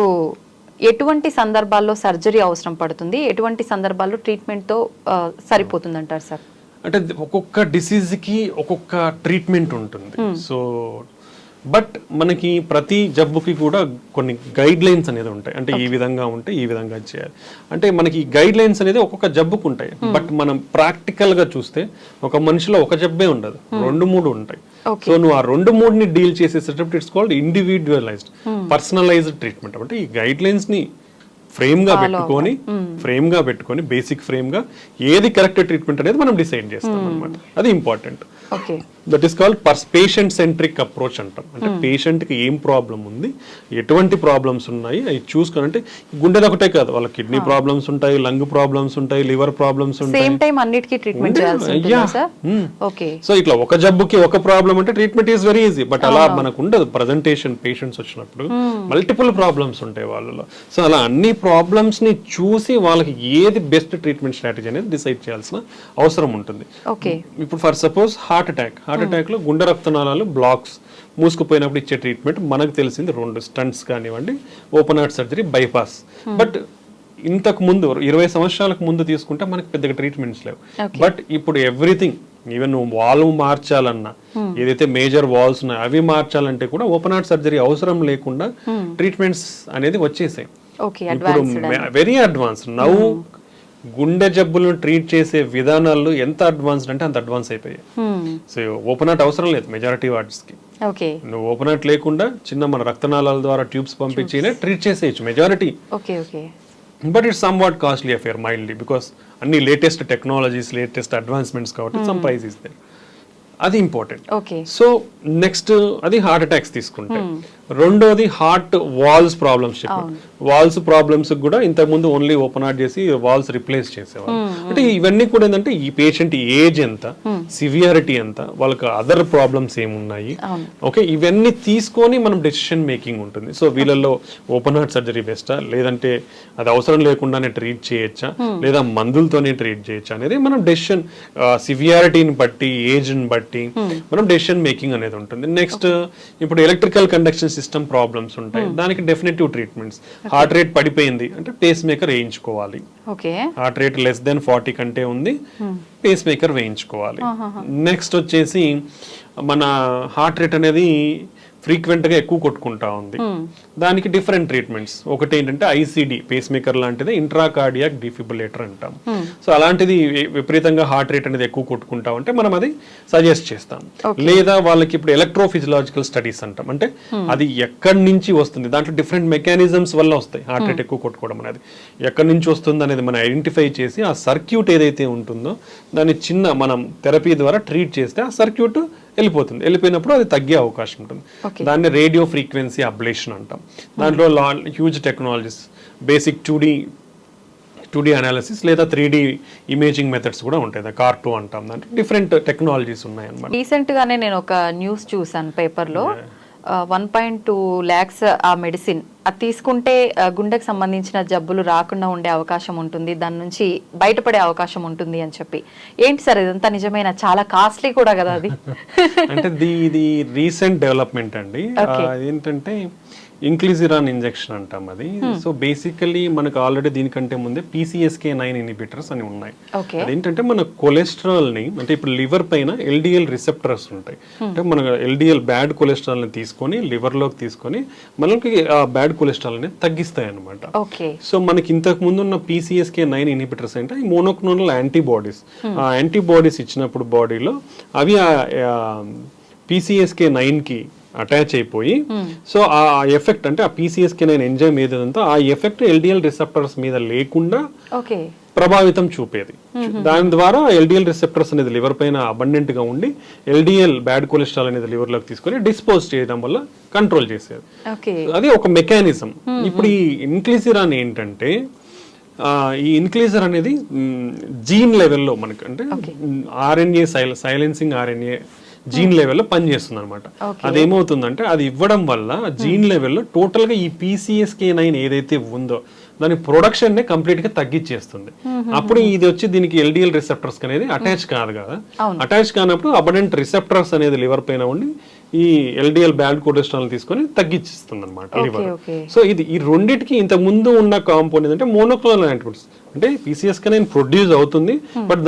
ఎటువంటి సందర్భాల్లో సర్జరీ అవసరం పడుతుంది, ఎటువంటి సందర్భాల్లో ట్రీట్మెంట్తో సరిపోతుంది అంటారు సార్? అంటే ఒక్కొక్క డిసీజ్కి ఒక్కొక్క ట్రీట్మెంట్ ఉంటుంది. సో బట్ మనకి ప్రతి జబ్బుకి కూడా కొన్ని గైడ్ లైన్స్ అనేది ఉంటాయి, అంటే ఈ విధంగా ఉంటే ఈ విధంగా చేయాలి, అంటే మనకి గైడ్ లైన్స్ అనేది ఒక్కొక్క జబ్బుకు ఉంటాయి. బట్ మనం ప్రాక్టికల్ గా చూస్తే ఒక మనిషిలో ఒక జబ్బే ఉండదు, 2-3 ఉంటాయి. సో నువ్వు ఆ 2-3ని డీల్ చేసేటప్పుడు ఇట్స్ కాల్డ్ ఇండివిడ్యువలైజ్డ్ పర్సనలైజ్డ్ ట్రీట్మెంట్. అంటే ఈ గైడ్ లైన్స్ ని ఫ్రేమ్ గా పెట్టుకొని బేసిక్ ఫ్రేమ్ గా ఏది కరెక్ట్ ట్రీట్మెంట్ అనేది మనం డిసైడ్ చేస్తాం అన్నమాట. అది important. That is called patient centric approach అంటాం. అంటే పేషెంట్ కి ఏం ప్రాబ్లం ఉంది, ఎటువంటి ప్రాబ్లమ్స్ ఉన్నాయి అవి చూసుకొని, అంటే గుండెది ఒకటే కాదు, వాళ్ళ కిడ్నీ ప్రాబ్లమ్స్ ఉంటాయి, లంగ్ ప్రాబ్లమ్స్ ఉంటాయి, లివర్ ప్రాబ్లమ్స్ ఉంటాయి. సో ఇట్లా ఒక జబ్బుకి ఒక ప్రాబ్లం అంటే treatment is very easy, but అలా మనకు ఉండదు. ప్రజెంటేషన్ పేషెంట్స్ వచ్చినప్పుడు మల్టిపుల్ ప్రాబ్లమ్స్ ఉంటాయి వాళ్ళలో. సో అలా అన్ని ప్రాబ్లమ్స్ ని చూసి వాళ్ళకి ఏది బెస్ట్ ట్రీట్మెంట్ స్ట్రాటజీ అనేది డిసైడ్ చేయాల్సిన అవసరం ఉంటుంది. ఇప్పుడు ఫర్ సపోజ్ హార్ట్ అటాక్ లో గుండె రక్తనాళాలు బ్లాక్స్ మూసుకుపోయినప్పుడు ఇచ్చే ట్రీట్మెంట్ మనకు తెలిసింది 2 స్టంట్స్ కానివ్వండి, open heart surgery, bypass. But ఇంతకు ముందు 20 సంవత్సరాలకు ముందు తీసుకుంటే మనకి పెద్దగా ట్రీట్మెంట్స్ లేవు. బట్ ఇప్పుడు ఎవ్రీథింగ్, ఈవెన్ వాల్వ్ మార్చాలన్నా, ఏదైతే మేజర్ వాల్స్ ఉన్నాయో అవి మార్చాలంటే కూడా ఓపెన్ హార్ట్ సర్జరీ అవసరం లేకుండా ట్రీట్మెంట్స్ అనేది వచ్చేసాయి. ఇప్పుడు వెరీ అడ్వాన్స్ నౌ. గుండె జబ్బులను ట్రీట్ చేసే విధానాలు ఎంత అడ్వాన్స్డ్ అంటే అంత అడ్వాన్స్ అయిపోయాయి. సో ఓపెన్ హార్ట్ అవసరం లేదు మెజారిటీ వార్డ్స్ కి. నువ్వు ఓపెన్ హార్ట్ లేకుండా చిన్న మన రక్తనాళాల ద్వారా ట్యూబ్స్ పంపించి ట్రీట్ చేసేయచ్చు majority. But it's somewhat costly affair mildly, because అన్ని లేటెస్ట్ టెక్నాలజీస్, లేటెస్ట్ అడ్వాన్స్మెంట్స్ కాబట్టి సమ్ ప్రైస్ ఇస్ దేర్. అది ఇంపార్టెంట్. సో నెక్స్ట్ అది హార్ట్ అటాక్స్ తీసుకుంటే, రెండోది heart valves problems valves problems కూడా ఇంతకు ముందు ఓన్లీ ఓపెన్ హార్ట్ చేసి వాల్స్ రిప్లేస్ చేసేవాళ్ళు. అంటే ఇవన్నీ కూడా ఏంటంటే ఈ పేషెంట్ ఏజ్ ఎంత, సివియారిటీ ఎంత, వాళ్ళకి అదర్ ప్రాబ్లమ్స్ ఏమున్నాయి, ఓకే, ఇవన్నీ తీసుకొని మనం డెసిషన్ మేకింగ్ ఉంటుంది. సో వీళ్ళల్లో ఓపెన్ హార్ట్ సర్జరీ బెస్టా, లేదంటే అది అవసరం లేకుండానే ట్రీట్ చేయొచ్చా, లేదా మందులతోనే ట్రీట్ చేయొచ్చా అనేది మనం డెసిషన్ సివియారిటీని బట్టి, ఏజ్ని బట్టి మనం డెసిషన్ మేకింగ్ అనేది ఉంటుంది. నెక్స్ట్ ఇప్పుడు ఎలక్ట్రికల్ కండక్షన్ సిస్టమ్ ప్రాబ్లమ్స్ ఉంటాయి, దానికి డెఫినెటివ్ ట్రీట్మెంట్స్. హార్ట్ రేట్ పడిపోయింది అంటే పేస్ మేకర్ వేయించుకోవాలి. హార్ట్ రేట్ లెస్ దెన్ 40 కంటే ఉంది, పేస్ మేకర్ వేయించుకోవాలి. నెక్స్ట్ వచ్చేసి మన హార్ట్ రేట్ అనేది ఫ్రీక్వెంట్ గా ఎక్కువ కొట్టుకుంటా ఉంది, దానికి డిఫరెంట్ ట్రీట్మెంట్స్. ఒకటి ఏంటంటే ఐసిడి, పేస్ మేకర్ లాంటిది ఇంట్రాకార్డియాక్ డిఫిబ్రిలేటర్ అంటాం. సో అలాంటిది విపరీతంగా హార్ట్ రేట్ అనేది ఎక్కువ కొట్టుకుంటా ఉంటే మనం అది సజెస్ట్ చేస్తాం. లేదా వాళ్ళకి ఇప్పుడు ఎలక్ట్రోఫిజియలాజికల్ స్టడీస్ అంటాం, అంటే అది ఎక్కడి నుంచి వస్తుంది, దాంట్లో డిఫరెంట్ మెకానిజమ్స్ వల్ల వస్తాయి. హార్ట్ రేట్ ఎక్కువ కొట్టుకోవడం అనేది ఎక్కడి నుంచి వస్తుంది అనేది మనం ఐడెంటిఫై చేసి ఆ సర్క్యూట్ ఏదైతే ఉంటుందో దాన్ని చిన్న మనం థెరపీ ద్వారా ట్రీట్ చేస్తే ఆ సర్క్యూట్ వెళ్ళిపోతుంది. వెళ్ళిపోయినప్పుడు అది తగ్గే అవకాశం ఉంటుంది. దాన్ని రేడియో ఫ్రీక్వెన్సీ అబ్లేషన్ అంటాం. దాంట్లో huge technologies, basic 2D analysis లేదా 3D ఇమేజింగ్ మెథడ్స్ కూడా ఉంటాయి, CAR2 అంటాం. దాంట్లో డిఫరెంట్ టెక్నాలజీస్ ఉన్నాయి అన్నమాట. రీసెంట్ గానే నేను ఒక న్యూస్ చూసాను పేపర్లో, 1.2 lakhs ఆ మెడిసిన్ అది తీసుకుంటే గుండెకి సంబంధించిన జబ్బులు రాకుండా ఉండే అవకాశం ఉంటుంది, దాని నుంచి బయటపడే అవకాశం ఉంటుంది అని చెప్పి. ఏంటి సార్ ఇదంతా నిజమైన? చాలా కాస్ట్లీ కూడా కదా అది. అంటే ఇది రీసెంట్ డెవలప్మెంట్ అండి. ఏంటంటే ఇంక్లిజిరాన్ ఇంజెక్షన్ అంటాం అది. సో బేసికలీ మనకు ఆల్రెడీ దీనికంటే ముందే PCSK9 ఇన్హిబిటర్స్ అని ఉన్నాయి. అదేంటంటే మన కొలెస్ట్రాల్ ని, అంటే ఇప్పుడు లివర్ పైన LDL రిసెప్టర్స్ ఉంటాయి. అంటే మన LDL బ్యాడ్ కొలెస్ట్రాల్ ని తీసుకొని లివర్ లోకి తీసుకొని మనకి ఆ బ్యాడ్ కొలెస్ట్రాల్ అనేది తగ్గిస్తాయి అనమాట. సో మనకి ఇంతకు ముందు ఉన్న PCSK9 ఇన్హిబిటర్స్ అంటే ఈ మోనోక్లోనల్ యాంటీబాడీస్. ఆ యాంటీబాడీస్ ఇచ్చినప్పుడు బాడీలో అవి PCSK9 కి అటాచ్ అయిపోయి, సో ఆ ఎఫెక్ట్ అంటే ఆ PCSK9 ఎంజైమ్ ఏదంతా ఆ ఎఫెక్ట్ LDL రిసెప్టర్స్ మీద లేకుండా ప్రభావితం చూపేది. దాని ద్వారా LDL రిసెప్టర్స్ అనేది లివర్ పైన అబండెంట్ గా ఉండి LDL బ్యాడ్ కొలెస్ట్రాల్ అనేది లివర్ లోకి తీసుకొని డిస్పోజ్ చేయడం వల్ల కంట్రోల్ చేసేది. అది ఒక మెకానిజం. ఇప్పుడు ఈ ఇన్క్లిజిరాన్ ఏంటంటే ఈ ఇన్క్లిజర్ అనేది జీన్ లెవెల్లో మనకి, అంటే RNA సైలెన్సింగ్ RNA జీన్ లెవెల్లో పనిచేస్తుంది అనమాట. అదేమవుతుందంటే అది ఇవ్వడం వల్ల జీన్ లెవెల్లో టోటల్ గా ఈ PCSK9 ఏదైతే ఉందో దాని ప్రొడక్షన్ నే కంప్లీట్ గా తగ్గించేస్తుంది. అప్పుడు ఇది వచ్చి దీనికి LDL రిసెప్టర్స్ అనేది అటాచ్ కాదు కదా. అటాచ్ కానప్పుడు అబడెంట్ రిసెప్టర్స్ అనేది లివర్ పైన ఉండి ఈ LDL బ్యాడ్ కొలెస్ట్రాల్ తీసుకొని తగ్గించిస్తుంది అనమాట లివర్. సో ఇది ఈ రెండింటికి ఇంత ముందు ఉన్న కాంపౌండ్ అంటే మోనోక్లోనల్ యాంటీబాడీస్. అంటే PCSK9 ప్రొడ్యూస్ అవుతుంది, బట్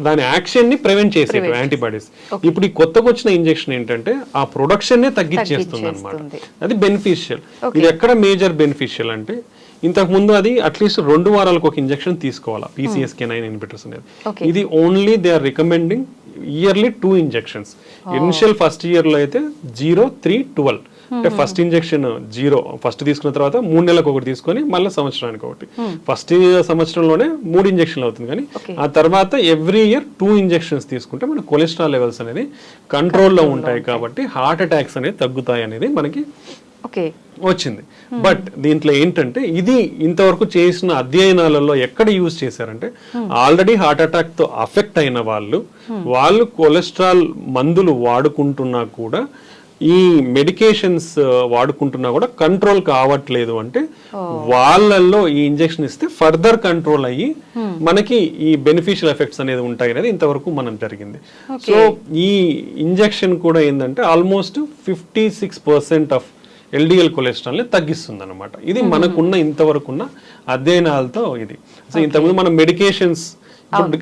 దాని యాక్షన్ ని ప్రివెంట్ చేసేది యాంటీబాడీస్. ఇప్పుడు ఈ కొత్తగా వచ్చిన ఇంజెక్షన్ ఏంటంటే ఆ ప్రొడక్షన్ నే తగ్గించేస్తుంది అనమాట. అది బెనిఫిషియల్. ఇది ఎక్కడ మేజర్ బెనిఫిషియల్ అంటే ఇంతకు ముందు అది అట్లీస్ట్ 2 వారాలకు ఒక ఇంజెక్షన్ తీసుకోవాలా PCSK9 ఇన్హిబిటర్స్ అనేది. ఇది only they are recommending yearly 2 injections. Initial first year లో అయితే 0, 3, 12. అంటే ఫస్ట్ ఇంజెక్షన్ 0 ఫస్ట్ తీసుకున్న తర్వాత 3 నెలలకు ఒకటి తీసుకొని మళ్ళీ సంవత్సరానికి ఒకటి. ఫస్ట్ సంవత్సరంలోనే 3 ఇంజెక్షన్లు అవుతుంది, కానీ ఆ తర్వాత ఎవ్రీ ఇయర్ 2 ఇంజెక్షన్స్ తీసుకుంటే మన కొలెస్ట్రాల్ లెవెల్స్ అనేది కంట్రోల్లో ఉంటాయి, కాబట్టి హార్ట్ అటాక్స్ అనేది తగ్గుతాయి అనేది మనకి వచ్చింది. బట్ దీంట్లో ఏంటంటే ఇది ఇంతవరకు చేసిన అధ్యయనాలలో ఎక్కడ యూజ్ చేశారంటే ఆల్రెడీ హార్ట్ అటాక్ తో అఫెక్ట్ అయిన వాళ్ళు కొలెస్ట్రాల్ మందులు వాడుకుంటున్నా కూడా, ఈ మెడికేషన్స్ వాడుకుంటున్నా కూడా కంట్రోల్ కావట్లేదు అంటే వాళ్ళల్లో ఈ ఇంజెక్షన్ ఇస్తే ఫర్దర్ కంట్రోల్ అయ్యి మనకి ఈ బెనిఫిషియల్ ఎఫెక్ట్స్ అనేది ఉంటాయి అనేది ఇంతవరకు మనం జరిగింది. సో ఈ ఇంజెక్షన్ కూడా ఏంటంటే ఆల్మోస్ట్ 56% ఆఫ్ LDL కొలెస్ట్రాల్ ని తగ్గిస్తుంది అనమాట. ఇది మనకున్న ఇంతవరకున్న అధ్యయనాలతో ఇది. సో ఇంతకుముందు మనం మెడికేషన్స్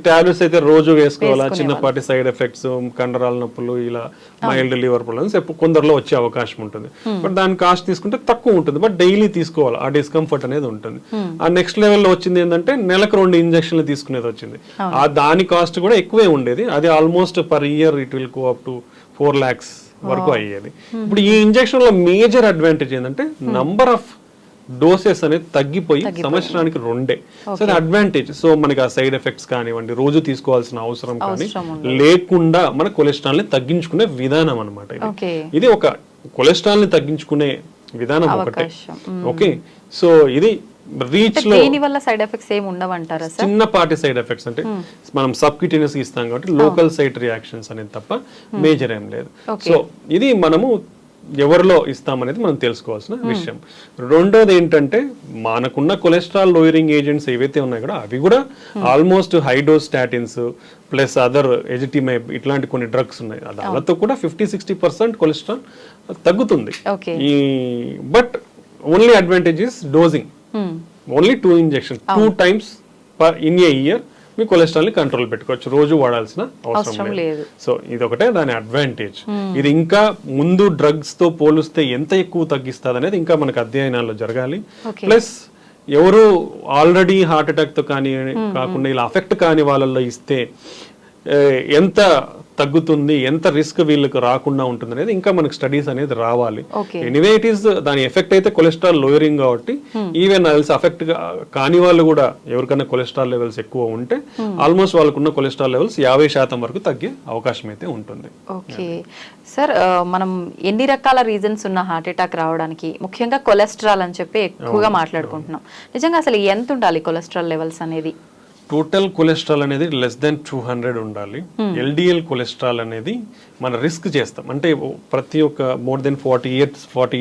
టాబ్లెట్స్ అయితే రోజు వేసుకోవాలా, చిన్నపాటి సైడ్ ఎఫెక్ట్స్, కండరాల నొప్పులు, ఇలా మైల్డ్ లివర్ ప్రాబ్లమ్స్ కొందరిలో వచ్చే అవకాశం ఉంటుంది. బట్ దాని కాస్ట్ తీసుకుంటే తక్కువ ఉంటుంది, బట్ డైలీ తీసుకోవాలి, ఆ డిస్కంఫర్ట్ అనేది ఉంటుంది. ఆ నెక్స్ట్ లెవెల్లో వచ్చింది ఏంటంటే నెలకు 2 ఇంజక్షన్లు తీసుకునేది వచ్చింది. ఆ దాని కాస్ట్ కూడా ఎక్కువే ఉండేది. అది almost per year it will go up to 4 lakhs వరకు అయ్యేది. ఇప్పుడు ఈ ఇంజెక్షన్ లో మేజర్ అడ్వాంటేజ్ ఏంటంటే నంబర్ ఆఫ్ డోసెస్ అనేది తగ్గిపోయి సంవత్సరానికి 2. సో అది అడ్వాంటేజ్. సో మనకి ఆ సైడ్ ఎఫెక్ట్స్ కానివ్వండి, రోజు తీసుకోవాల్సిన అవసరం కానీ లేకుండా మన కొలెస్ట్రాల్ ని తగ్గించుకునే విధానం అనమాట. ఇది ఒక కొలెస్ట్రాల్ ని తగ్గించుకునే విధానం ఒకటే. ఓకే, సో ఇది రీచ్ లో దీని వల్ల సైడ్ ఎఫెక్ట్స్ ఏమి ఉండవంటారా సార్? చిన్నపాటి సైడ్ ఎఫెక్ట్స్ అంటే మనం సబ్క్యూటేనియస్ ఇస్తాం కాబట్టి లోకల్ సైట్ రియాక్షన్స్ అనేది తప్ప మేజర్ ఏం లేదు. సో ఇది మనము ఎవరిలో ఇస్తామనేది మనం తెలుసుకోవాల్సిన విషయం. రెండోది ఏంటంటే మనకున్న కొలెస్ట్రాల్ లోయరింగ్ ఏజెంట్స్ ఏవైతే ఉన్నాయో కూడా అవి కూడా almost high dose statins plus other ezetimibe ఇట్లాంటి కొన్ని డ్రగ్స్ ఉన్నాయి. దానితో కూడా 50-60% కొలెస్ట్రాల్ తగ్గుతుంది. ఈ but only advantage is డోజింగ్. Only 2 injection 2 times in a year me cholesterol ని కంట్రోల్ పెట్టుకోవచ్చు, రోజు వాడాల్సిన అవసరం లేదు. సో ఇది ఒకటే దాని అడ్వాంటేజ్. ఇది ఇంకా ముందు డ్రగ్స్ తో పోలిస్తే ఎంత ఎక్కువ తగ్గిస్తుంది అనేది ఇంకా మనకు అధ్యయనాల్లో జరగాలి. ప్లస్ ఎవరు ఆల్రెడీ హార్ట్ అటాక్ తో కానీ కాకుండా ఇలా అఫెక్ట్ కాని వాళ్ళల్లో ఇస్తే ఎంత తగ్గుతుంది, ఎంత రిస్క్ వీళ్ళకి రాకుండా ఉంటుంది అనేది ఇంకా మనకు స్టడీస్ అనేది రావాలి. ఎనీవే ఇట్ ఈస్ దాని ఎఫెక్ట్ అయితే కొలెస్ట్రాల్ లోయరింగ్ కాబట్టి ఈవెన్ అఫెక్ట్ కాని వాళ్ళు కూడా ఎవరికైనా కొలెస్ట్రాల్ లెవెల్స్ ఎక్కువ ఉంటే ఆల్మోస్ట్ వాళ్ళకున్న కొలెస్ట్రాల్ లెవెల్స్ 50% వరకు తగ్గే అవకాశం అయితే ఉంటుంది. ఓకే సార్, మనం ఎన్ని రకాల రీజన్స్ ఉన్న హార్ట్ అటాక్ రావడానికి ముఖ్యంగా కొలెస్ట్రాల్ అని చెప్పి ఎక్కువగా మాట్లాడుకుంటున్నాం. నిజంగా అసలు ఎంత ఉండాలి కొలెస్ట్రాల్ లెవెల్స్ అనేది? టోటల్ కొలెస్ట్రాల్ అనేది లెస్ దెన్ 200 ఉండాలి. ఎల్డిఎల్ కొలెస్ట్రాల్ అనేది మన రిస్క్ చేస్తాం అంటే ప్రతి ఒక్క మోర్ దెన్ 40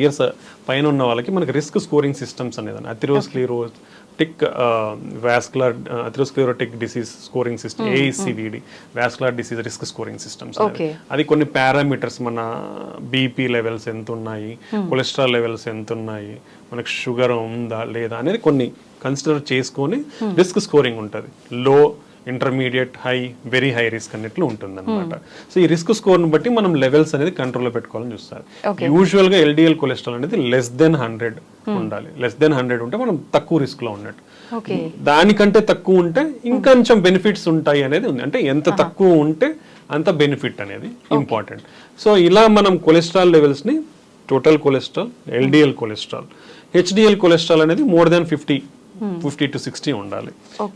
ఇయర్స్ పైన ఉన్న వాళ్ళకి మనకి రిస్క్ స్కోరింగ్ సిస్టమ్స్ అనేది atherosclerotic atherosclerotic disease scoring system ASCVD vascular disease risk scoring systems. అది కొన్ని పారామీటర్స్ మన బీపీ లెవెల్స్ ఎంత ఉన్నాయి, కొలెస్ట్రాల్ లెవెల్స్ ఎంత ఉన్నాయి, మనకు షుగర్ ఉందా లేదా అనేది కొన్ని కన్సిడర్ చేసుకొని రిస్క్ స్కోరింగ్ ఉంటుంది. లో, intermediate, high, very high risk అన్నట్లు ఉంటుంది అనమాట. సో ఈ రిస్క్ స్కోర్ ని బట్టి మనం లెవెల్స్ అనేది కంట్రోల్లో పెట్టుకోవాలని చూస్తారు. యూజువల్ గా LDL కొలెస్ట్రాల్ అనేది లెస్ దెన్ 100 ఉండాలి. లెస్ దెన్ 100 ఉంటే మనం తక్కువ రిస్క్ లో ఉన్నట్టు. దానికంటే తక్కువ ఉంటే ఇంకొంచెం బెనిఫిట్స్ ఉంటాయి అనేది ఉంది. అంటే ఎంత తక్కువ ఉంటే అంత బెనిఫిట్ అనేది ఇంపార్టెంట్. సో ఇలా మనం కొలెస్ట్రాల్ లెవెల్స్ ని total cholesterol, LDL cholesterol, HDL cholesterol అనేది మోర్ దాన్ 50 to 60 ఉండాలి.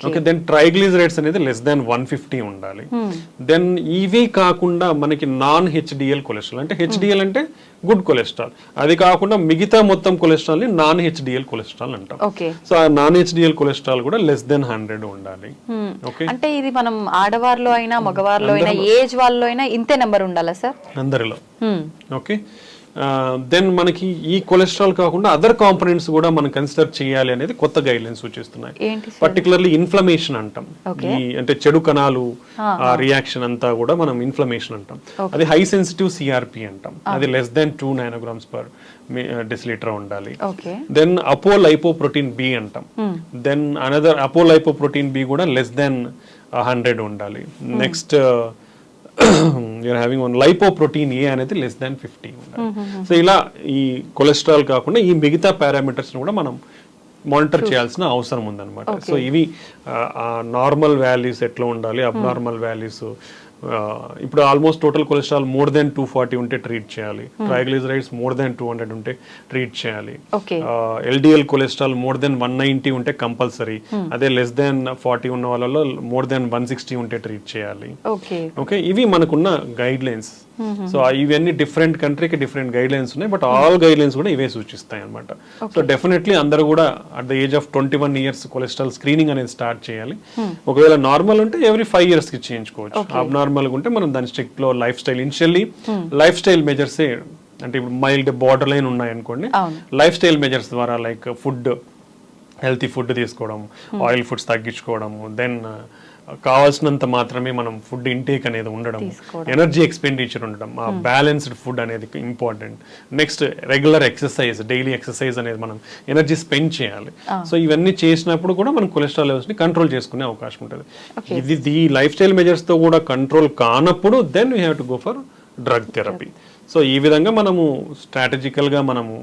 ఓకే, దెన్ ట్రైగ్లిజరైడ్స్ అనేది లెస్ దాన్ 150 ఉండాలి. దెన్ ఇవి కాకుండా మనకి నాన్ HDL కొలెస్ట్రాల్ అంటే HDL అంటే గుడ్ కొలెస్ట్రాల్, అది కాకుండా మిగతా మొత్తం కొలెస్ట్రాల్ ని నాన్ HDL కొలెస్ట్రాల్ అంటాం. సో ఆ నాన్ HDL కొలెస్ట్రాల్ కూడా లెస్ దెన్ 100 ఉండాలి. ఓకే, అంటే ఇది మనం ఆడవారిలో అయినా మగవారిలో అయినా ఏజ్ వాళ్ళలో అయినా ఇంతే నెంబర్ ఉండాలా సార్? అందరిలో. ఓకే, దెన్ మనకి ఈ కొలెస్ట్రాల్ కాకుండా అదర్ కాంపోనెంట్స్ కూడా మనం కన్సిడర్ చేయాలి అనేది కొత్త గైడ్ లైన్స్ సూచిస్తున్నాయి. పర్టికులర్లీ ఇన్ఫ్లమేషన్ అంటాం, ఈ అంటే చెడు కణాలు రియాక్షన్ అంతా కూడా మనం ఇన్ఫ్లమేషన్ అంటాం. అది హై సెన్సిటివ్ CRP అంటాం, అది లెస్ దెన్ 2 nanograms/deciliter ఉండాలి. దెన్ అపోలైపోప్రోటీన్ B అంటాం, దెన్ అనదర్ అపోలైపోప్రోటీన్ B కూడా లెస్ దెన్ 100 ఉండాలి. Next you're having one lipoprotein A అనేది లెస్ దాన్ 50 ఉండాలి. సో ఇలా ఈ కొలెస్ట్రాల్ కాకుండా ఈ మిగతా పారామీటర్స్ కూడా మనం మానిటర్ చేయాల్సిన అవసరం ఉందన్నమాట. సో ఇవి నార్మల్ వాల్యూస్ ఎట్లా ఉండాలి, అబ్నార్మల్ వాల్యూస్ ఇప్పుడు almost total cholesterol more than 240 ఉంటే ట్రీట్ చేయాలి. ట్రైగ్లిజరైడ్స్ మోర్ దెన్ 200 ఉంటే ట్రీట్ చేయాలి. LDL కొలెస్ట్రాల్ మోర్ దెన్ 190 ఉంటే కంపల్సరీ. అదే లెస్ దెన్ 40 ఉన్న వాళ్ళలో మోర్ దెన్ 160 ఉంటే ట్రీట్ చేయాలి. ఓకే, ఇవి మనకున్న గైడ్ లైన్స్. సో ఇవన్నీ డిఫరెంట్ కంట్రీకి డిఫరెంట్ గైడ్ లైన్స్ ఉన్నాయి, బట్ ఆల్ గైడ్ లైన్స్ కూడా ఇవే సూచిస్తాయి అనమాట. సో డెఫినెట్లీ అందరూ కూడా at the age of 21 years cholesterol screening అనేది స్టార్ట్ చేయాలి. ఒకవేళ నార్మల్ ఉంటే ఎవ్రీ 5 years కి చేయించుకోవచ్చు. అబ్నార్మల్ ఉంటే మనం దాని స్ట్రిక్ట్ లో life style initially life style measures అంటే ఇప్పుడు మైల్డ్ బార్డర్ లైన్ ఉన్నాయి అనుకోండి, లైఫ్ స్టైల్ మెజర్స్ ద్వారా లైక్ ఫుడ్, హెల్తీ ఫుడ్ తీసుకోవడం, ఆయిల్ ఫుడ్స్ తగ్గించుకోవడం, దెన్ కావాల్సినంత మాత్రమే మనం ఫుడ్ ఇంటేక్ అనేది ఉండడం, ఎనర్జీ ఎక్స్పెండిచర్ ఉండడం, బ్యాలెన్స్డ్ ఫుడ్ అనేది important. Next regular exercise, daily exercise అనేది మనం ఎనర్జీ స్పెండ్ చేయాలి. సో ఇవన్నీ చేసినప్పుడు కూడా మనం కొలెస్ట్రాల్ లెవెల్స్ ని కంట్రోల్ చేసుకునే అవకాశం ఉంటుంది. ఇది ఈ లైఫ్ స్టైల్ మెజర్స్ తో కూడా కంట్రోల్ కానప్పుడు then we have to go for drug therapy. So ఈ విధంగా మనము స్ట్రాటజికల్ గా మనము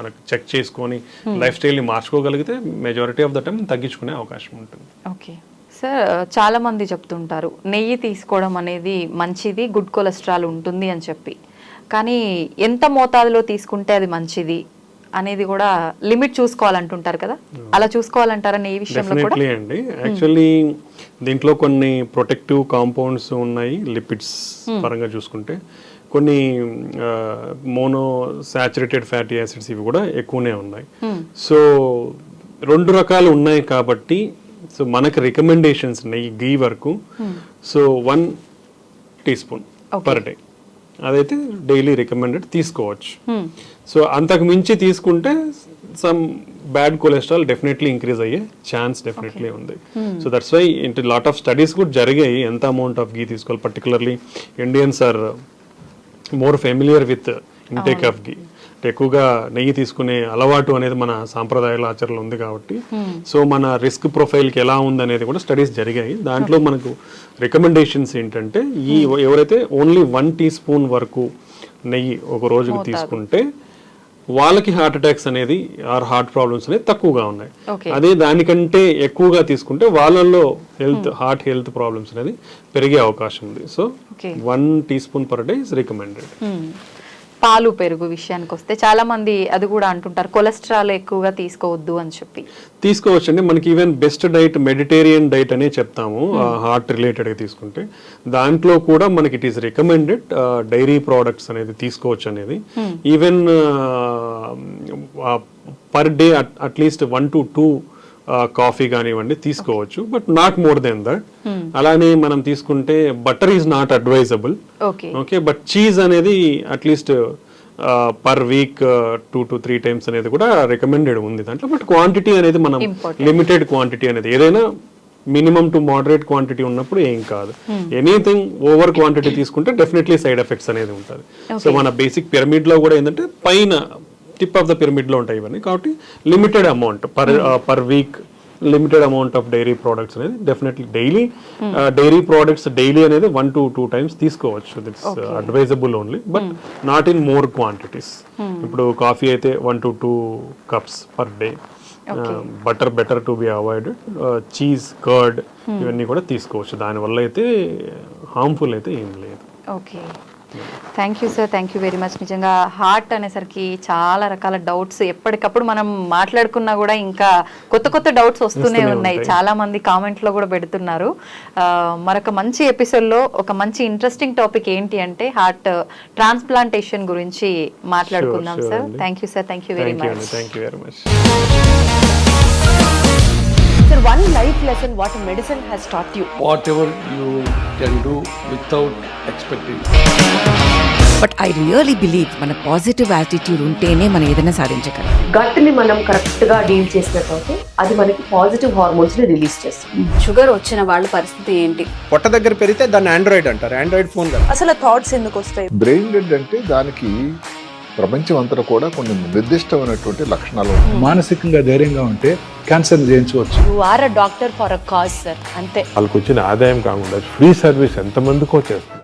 మనకు చెక్ చేసుకొని లైఫ్ స్టైల్ ని మార్చుకోగలిగితే మెజారిటీ ఆఫ్ ద టైం తగ్గించుకునే అవకాశం ఉంటుంది. ఓకే సార్, చాలా మంది చెప్తుంటారు నెయ్యి తీసుకోవడం అనేది మంచిది, గుడ్ కొలెస్ట్రాల్ ఉంటుంది అని చెప్పి, కానీ ఎంత మోతాదులో తీసుకుంటే అది మంచిది అనేది కూడా లిమిట్ చూసుకోవాలంటుంటారు కదా, అలా చూసుకోవాలంటారా నెయ్యి విషయంలో కూడా? డెఫినెట్లీ అండి. యాక్చువల్లీ దీంట్లో కొన్ని ప్రొటెక్టివ్ కాంపౌండ్స్ ఉన్నాయి లిపిడ్స్ పరంగా చూసుకుంటే, కొన్ని మోనో సాచురేటెడ్ ఫ్యాటీ యాసిడ్స్ ఇవి కూడా ఎక్కువనే ఉన్నాయి. సో 2 రకాలు ఉన్నాయి కాబట్టి సో మనకి రికమెండేషన్స్ ఉన్నాయి గీ వరకు. సో 1 teaspoon పర్ డే అదైతే డైలీ రికమెండెడ్ తీసుకోవచ్చు. సో అంతకు మించి తీసుకుంటే some bad cholesterol definitely increase అయ్యే ఛాన్స్ డెఫినెట్లీ ఉంది. So that's why in the lot of studies కూడా జరిగాయి ఎంత అమౌంట్ ఆఫ్ గీ తీసుకోవాలి. Particularly Indians are more familiar with intake of ghee. ఎక్కువగా నెయ్యి తీసుకునే అలవాటు అనేది మన సాంప్రదాయాల ఆచరణలో ఉంది కాబట్టి సో మన రిస్క్ ప్రొఫైల్కి ఎలా ఉందనేది కూడా స్టడీస్ జరిగాయి. దాంట్లో మనకు రికమెండేషన్స్ ఏంటంటే ఈ ఎవరైతే ఓన్లీ 1 teaspoon వరకు నెయ్యి ఒక రోజుకి తీసుకుంటే వాళ్ళకి హార్ట్ అటాక్స్ అనేది ఆర్ హార్ట్ ప్రాబ్లమ్స్ అనేది తక్కువగా ఉన్నాయి. అదే దానికంటే ఎక్కువగా తీసుకుంటే వాళ్ళల్లో హార్ట్ హెల్త్ ప్రాబ్లమ్స్ అనేది పెరిగే అవకాశం ఉంది. So 1 teaspoon per day is recommended. పాలు పెరుగు విషయానికి వస్తే చాలా మంది అది కూడా అంటుంటారు కొలెస్ట్రాల్ ఎక్కువగా తీసుకోవద్దు అని చెప్పి. తీసుకోవచ్చు అండి. మనకి even best diet Mediterranean diet అనే చెప్తాము హార్ట్ రిలేటెడ్గా తీసుకుంటే. దాంట్లో కూడా మనకి it is recommended dairy products అనేది తీసుకోవచ్చు అనేది. Even per day at least 1 to 2 coffee కానివ్వండి తీసుకోవచ్చు, but not more than that. అలానే మనం తీసుకుంటే butter is not advisable. Okay, but cheese అనేది at least per week 2 to 3 times అనేది కూడా రికమెండెడ్ ఉంది దాంట్లో. బట్ క్వాంటిటీ అనేది మనం లిమిటెడ్ క్వాంటిటీ అనేది ఏదైనా మినిమం టు మోడరేట్ క్వాంటిటీ ఉన్నప్పుడు ఏం కాదు. ఎనీథింగ్ ఓవర్ క్వాంటిటీ తీసుకుంటే డెఫినెట్లీ సైడ్ ఎఫెక్ట్స్ అనేది ఉంటుంది. సో మన బేసిక్ పిరమిడ్ లో కూడా ఏంటంటే పైన టిప్ ఆఫ్ ద పిరమిడ్ లో ఉంటాయి ఇవన్నీ. కాబట్టి limited amount per week limited amount of dairy products అనేది definitely daily dairy products daily అనేది 1 to 2 times తీసుకోవచ్చు. It's advisable only, but not in more quantities. ఇప్పుడు కాఫీ అయితే 1 to 2 cups per day. Butter better to be avoided. Cheese, curd ఇవన్నీ కూడా తీసుకోవచ్చు. దానివల్ల అయితే హార్మ్ఫుల్ అయితే ఏం లేదు. Okay, thank you sir, thank you very much. నిజంగా హార్ట్ అనేసరికి చాలా రకాల డౌట్స్ ఎప్పటికప్పుడు మనం మాట్లాడుకున్నా కూడా ఇంకా కొత్త కొత్త డౌట్స్ వస్తూనే ఉన్నాయి. చాలా మంది కామెంట్లో కూడా పెడుతున్నారు. మరొక మంచి ఎపిసోడ్లో ఒక మంచి ఇంట్రెస్టింగ్ టాపిక్ ఏంటి అంటే హార్ట్ ట్రాన్స్ప్లాంటేషన్ గురించి మాట్లాడుకుందాం sir. Thank you sir, thank you very much. Thank you very much. Sir, one life lesson what medicine has taught you. Whatever you can do without expecting. But I really believe మన positive attitude ఉంటేనే మనం ఏదైనా సాధించగలం. Gut ని మనం correct గా deal చేసినట్లయితే అది మనకి పాజిటివ్ హార్మోన్స్ ని రిలీజ్ చేస్తుంది. షుగర్ వచ్చిన వాళ్ళ పరిస్థితి ఏంటి? పొట్ట దగ్గర పెరిగితే దాన్ని ఆండ్రాయిడ్ అంటారు. ఆండ్రాయిడ్ ఫోన్ కదా. అసలు థాట్స్ ఎందుకు వస్తాయి? బ్రెయిన్ డెడ్ అంటే దానికి ప్రపంచం అంతా కూడా కొన్ని నిర్దిష్టమైనటువంటి లక్షణాలు ఉన్నాయి. మానసికంగా ధైర్యంగా ఉంటే క్యాన్సర్ జయించవచ్చు. You are a doctor for a cause sir, అంతే. వాళ్ళకి వచ్చిన ఆదాయం కాకుండా ఫ్రీ సర్వీస్ ఎంతమందికో చేస్తుంది.